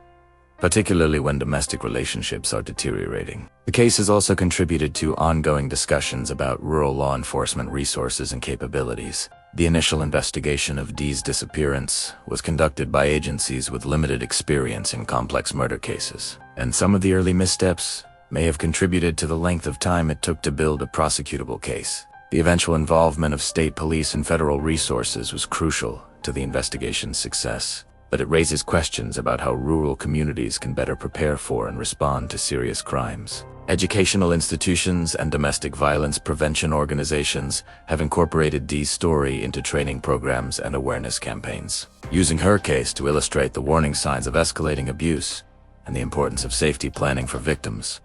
particularly when domestic relationships are deteriorating. The case has also contributed to ongoing discussions about rural law enforcement resources and capabilities. The initial investigation of Dee's disappearance was conducted by agencies with limited experience in complex murder cases, and some of the early missteps may have contributed to the length of time it took to build a prosecutable case. The eventual involvement of state police and federal resources was crucial to the investigation's success. but it raises questions about how rural communities can better prepare for and respond to serious crimes. Educational institutions and domestic violence prevention organizations have incorporated Dee's story into training programs and awareness campaigns, using her case to illustrate the warning signs of escalating abuse and the importance of safety planning for victims.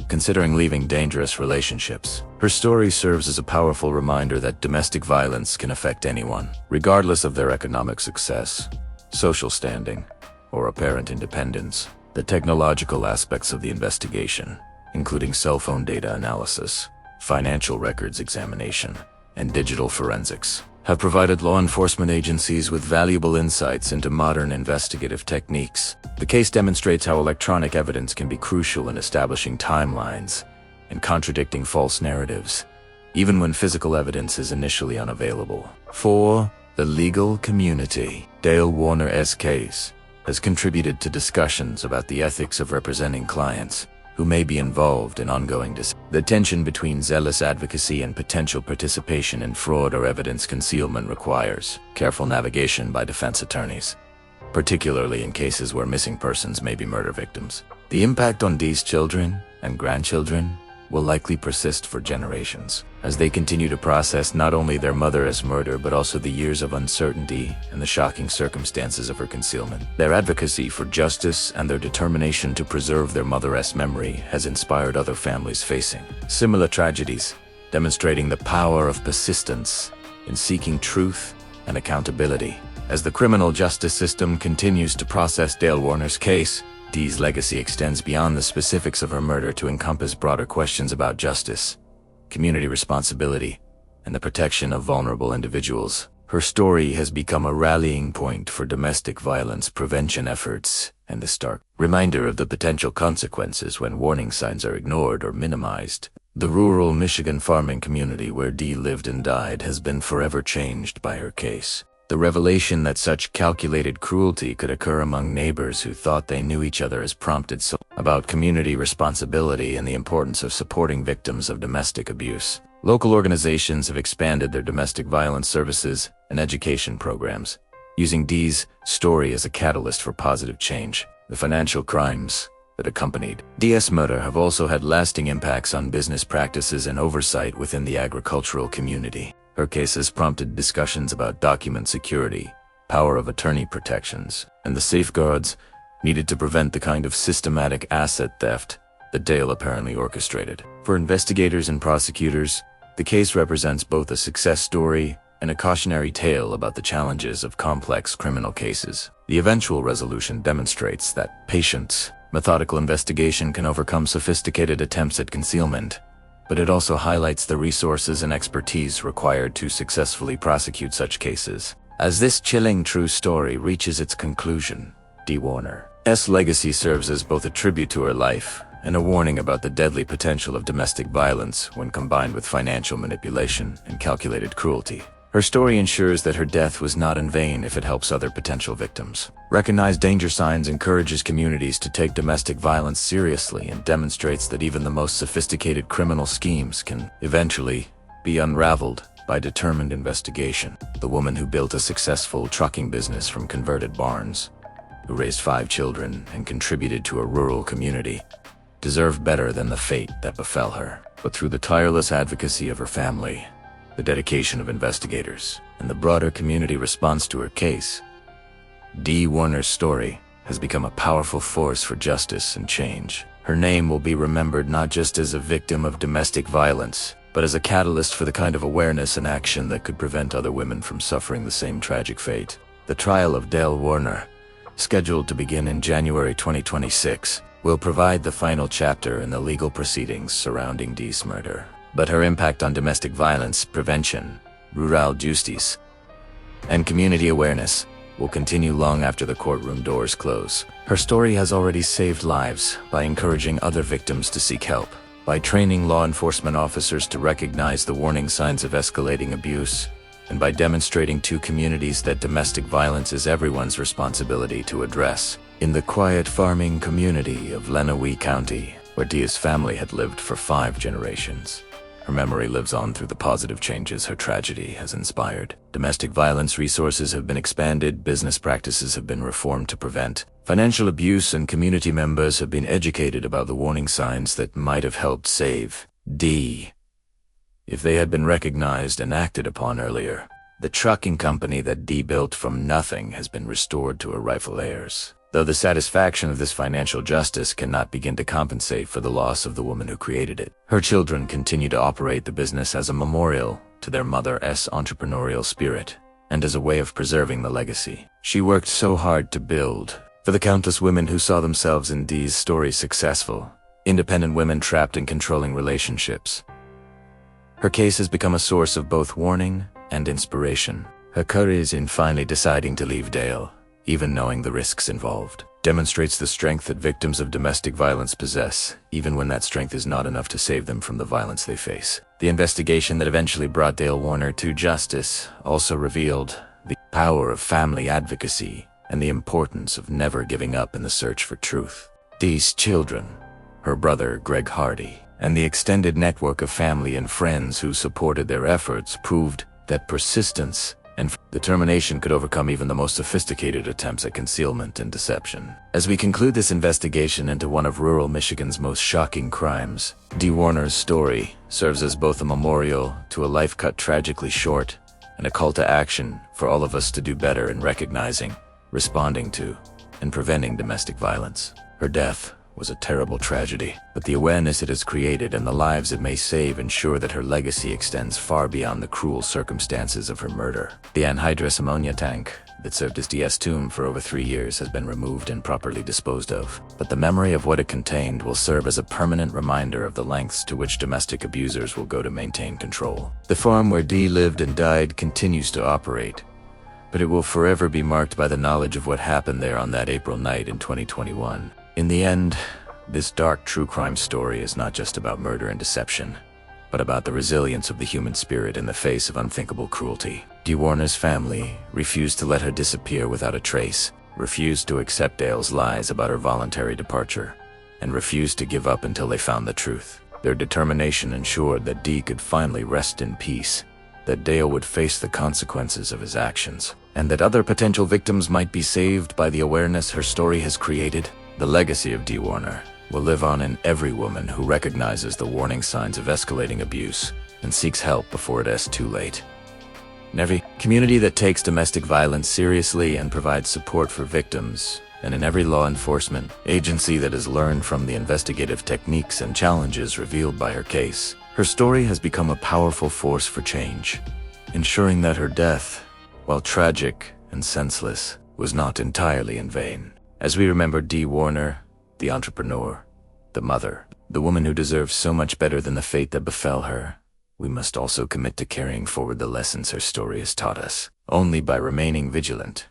Considering leaving dangerous relationships, her story serves as a powerful reminder that domestic violence can affect anyone, regardless of their economic success, social standing, or apparent independence. The technological aspects of the investigation, including cell phone data analysis, financial records examination, and digital forensics, have provided law enforcement agencies with valuable insights into modern investigative techniques. The case demonstrates how electronic evidence can be crucial in establishing timelines and contradicting false narratives, even when physical evidence is initially unavailable. For the legal community, Dee Warner's case has contributed to discussions about the ethics of representing clients who may be involved in ongoing The tension between zealous advocacy and potential participation in fraud or evidence concealment requires careful navigation by defense attorneys, particularly in cases where missing persons may be murder victims. The impact on Dee's children and grandchildren will likely persist for generations, as they continue to process not only their mother's murder but also the years of uncertainty and the shocking circumstances of her concealment. Their advocacy for justice and their determination to preserve their mother's memory has inspired other families facing similar tragedies, demonstrating the power of persistence in seeking truth and accountability. As the criminal justice system continues to process Dee Warner's case, Dee's legacy extends beyond the specifics of her murder to encompass broader questions about justice, community responsibility, and the protection of vulnerable individuals. Her story has become a rallying point for domestic violence prevention efforts and a stark reminder of the potential consequences when warning signs are ignored or minimized. The rural Michigan farming community where Dee lived and died has been forever changed by her case. The revelation that such calculated cruelty could occur among neighbors who thought they knew each other has prompted so about community responsibility and the importance of supporting victims of domestic abuse. Local organizations have expanded their domestic violence services and education programs, using Dee's story as a catalyst for positive change. The financial crimes that accompanied Dee's murder have also had lasting impacts on business practices and oversight within the agricultural community. Her case has prompted discussions about document security, power of attorney protections, and the safeguards needed to prevent the kind of systematic asset theft that Dee apparently orchestrated. For investigators and prosecutors, the case represents both a success story and a cautionary tale about the challenges of complex criminal cases. The eventual resolution demonstrates that patient, methodical investigation can overcome sophisticated attempts at concealment, but it also highlights the resources and expertise required to successfully prosecute such cases. As this chilling true story reaches its conclusion, Dee Warner's legacy serves as both a tribute to her life and a warning about the deadly potential of domestic violence when combined with financial manipulation and calculated cruelty. Her story ensures that her death was not in vain if it helps other potential victims. Recognize danger signs encourages communities to take domestic violence seriously and demonstrates that even the most sophisticated criminal schemes can eventually be unraveled by determined investigation. The woman who built a successful trucking business from converted barns, who raised 5 children and contributed to a rural community, deserved better than the fate that befell her. But through the tireless advocacy of her family, the dedication of investigators, and the broader community response to her case, Dee Warner's story has become a powerful force for justice and change. Her name will be remembered not just as a victim of domestic violence, but as a catalyst for the kind of awareness and action that could prevent other women from suffering the same tragic fate. The trial of Dee Warner, scheduled to begin in January 2026, will provide the final chapter in the legal proceedings surrounding Dee's murder. But her impact on domestic violence prevention, rural justice, and community awareness will continue long after the courtroom doors close. Her story has already saved lives by encouraging other victims to seek help, by training law enforcement officers to recognize the warning signs of escalating abuse, and by demonstrating to communities that domestic violence is everyone's responsibility to address. In the quiet farming community of Lenawee County, where Dee's family had lived for 5 generations, Her memory lives on through the positive changes her tragedy has inspired. Domestic violence resources have been expanded, business practices have been reformed to prevent financial abuse, and community members have been educated about the warning signs that might have helped save Dee if they had been recognized and acted upon earlier. The trucking company that Dee built from nothing has been restored to her rightful heirs, though the satisfaction of this financial justice cannot begin to compensate for the loss of the woman who created it. Her children continue to operate the business as a memorial to their mother's entrepreneurial spirit and as a way of preserving the legacy she worked so hard to build. For the countless women who saw themselves in Dee's story successful, independent women trapped in controlling relationships, her case has become a source of both warning and inspiration. Her courage in finally deciding to leave Dale, even knowing the risks involved, demonstrates the strength that victims of domestic violence possess, even when that strength is not enough to save them from the violence they face. The investigation that eventually brought Dale Warner to justice also revealed the power of family advocacy and the importance of never giving up in the search for truth. Dee's children, her brother Greg Hardy, and the extended network of family and friends who supported their efforts proved that persistence and determination could overcome even the most sophisticated attempts at concealment and deception. As we conclude this investigation into one of rural Michigan's most shocking crimes, Dee Warner's story serves as both a memorial to a life cut tragically short and a call to action for all of us to do better in recognizing, responding to, and preventing domestic violence. Her death was a terrible tragedy, but the awareness it has created and the lives it may save ensure that her legacy extends far beyond the cruel circumstances of her murder. The anhydrous ammonia tank that served as Dee's tomb for over 3 years has been removed and properly disposed of, but the memory of what it contained will serve as a permanent reminder of the lengths to which domestic abusers will go to maintain control. The farm where Dee lived and died continues to operate, but it will forever be marked by the knowledge of what happened there on that April night in 2021. In the end, this dark true crime story is not just about murder and deception, but about the resilience of the human spirit in the face of unthinkable cruelty. Dee Warner's family refused to let her disappear without a trace, refused to accept Dale's lies about her voluntary departure, and refused to give up until they found the truth. Their determination ensured that Dee could finally rest in peace, that Dale would face the consequences of his actions, and that other potential victims might be saved by the awareness her story has created. The legacy of Dee Warner will live on in every woman who recognizes the warning signs of escalating abuse and seeks help before it is too late. In every community that takes domestic violence seriously and provides support for victims, and in every law enforcement agency that has learned from the investigative techniques and challenges revealed by her case, her story has become a powerful force for change, ensuring that her death, while tragic and senseless, was not entirely in vain. As we remember Dee Warner, the entrepreneur, the mother, the woman who deserves so much better than the fate that befell her, we must also commit to carrying forward the lessons her story has taught us. Only by remaining vigilant,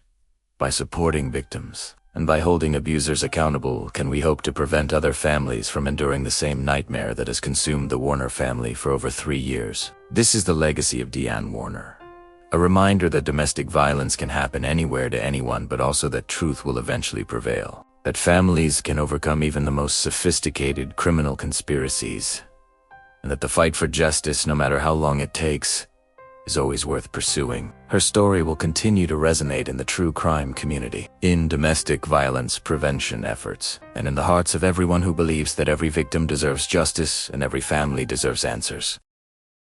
by supporting victims, and by holding abusers accountable can we hope to prevent other families from enduring the same nightmare that has consumed the Warner family for over 3 years. This is the legacy of Dee Warner. A reminder that domestic violence can happen anywhere to anyone, but also that truth will eventually prevail. That families can overcome even the most sophisticated criminal conspiracies. And that the fight for justice, no matter how long it takes, is always worth pursuing. Her story will continue to resonate in the true crime community, in domestic violence prevention efforts, and in the hearts of everyone who believes that every victim deserves justice and every family deserves answers.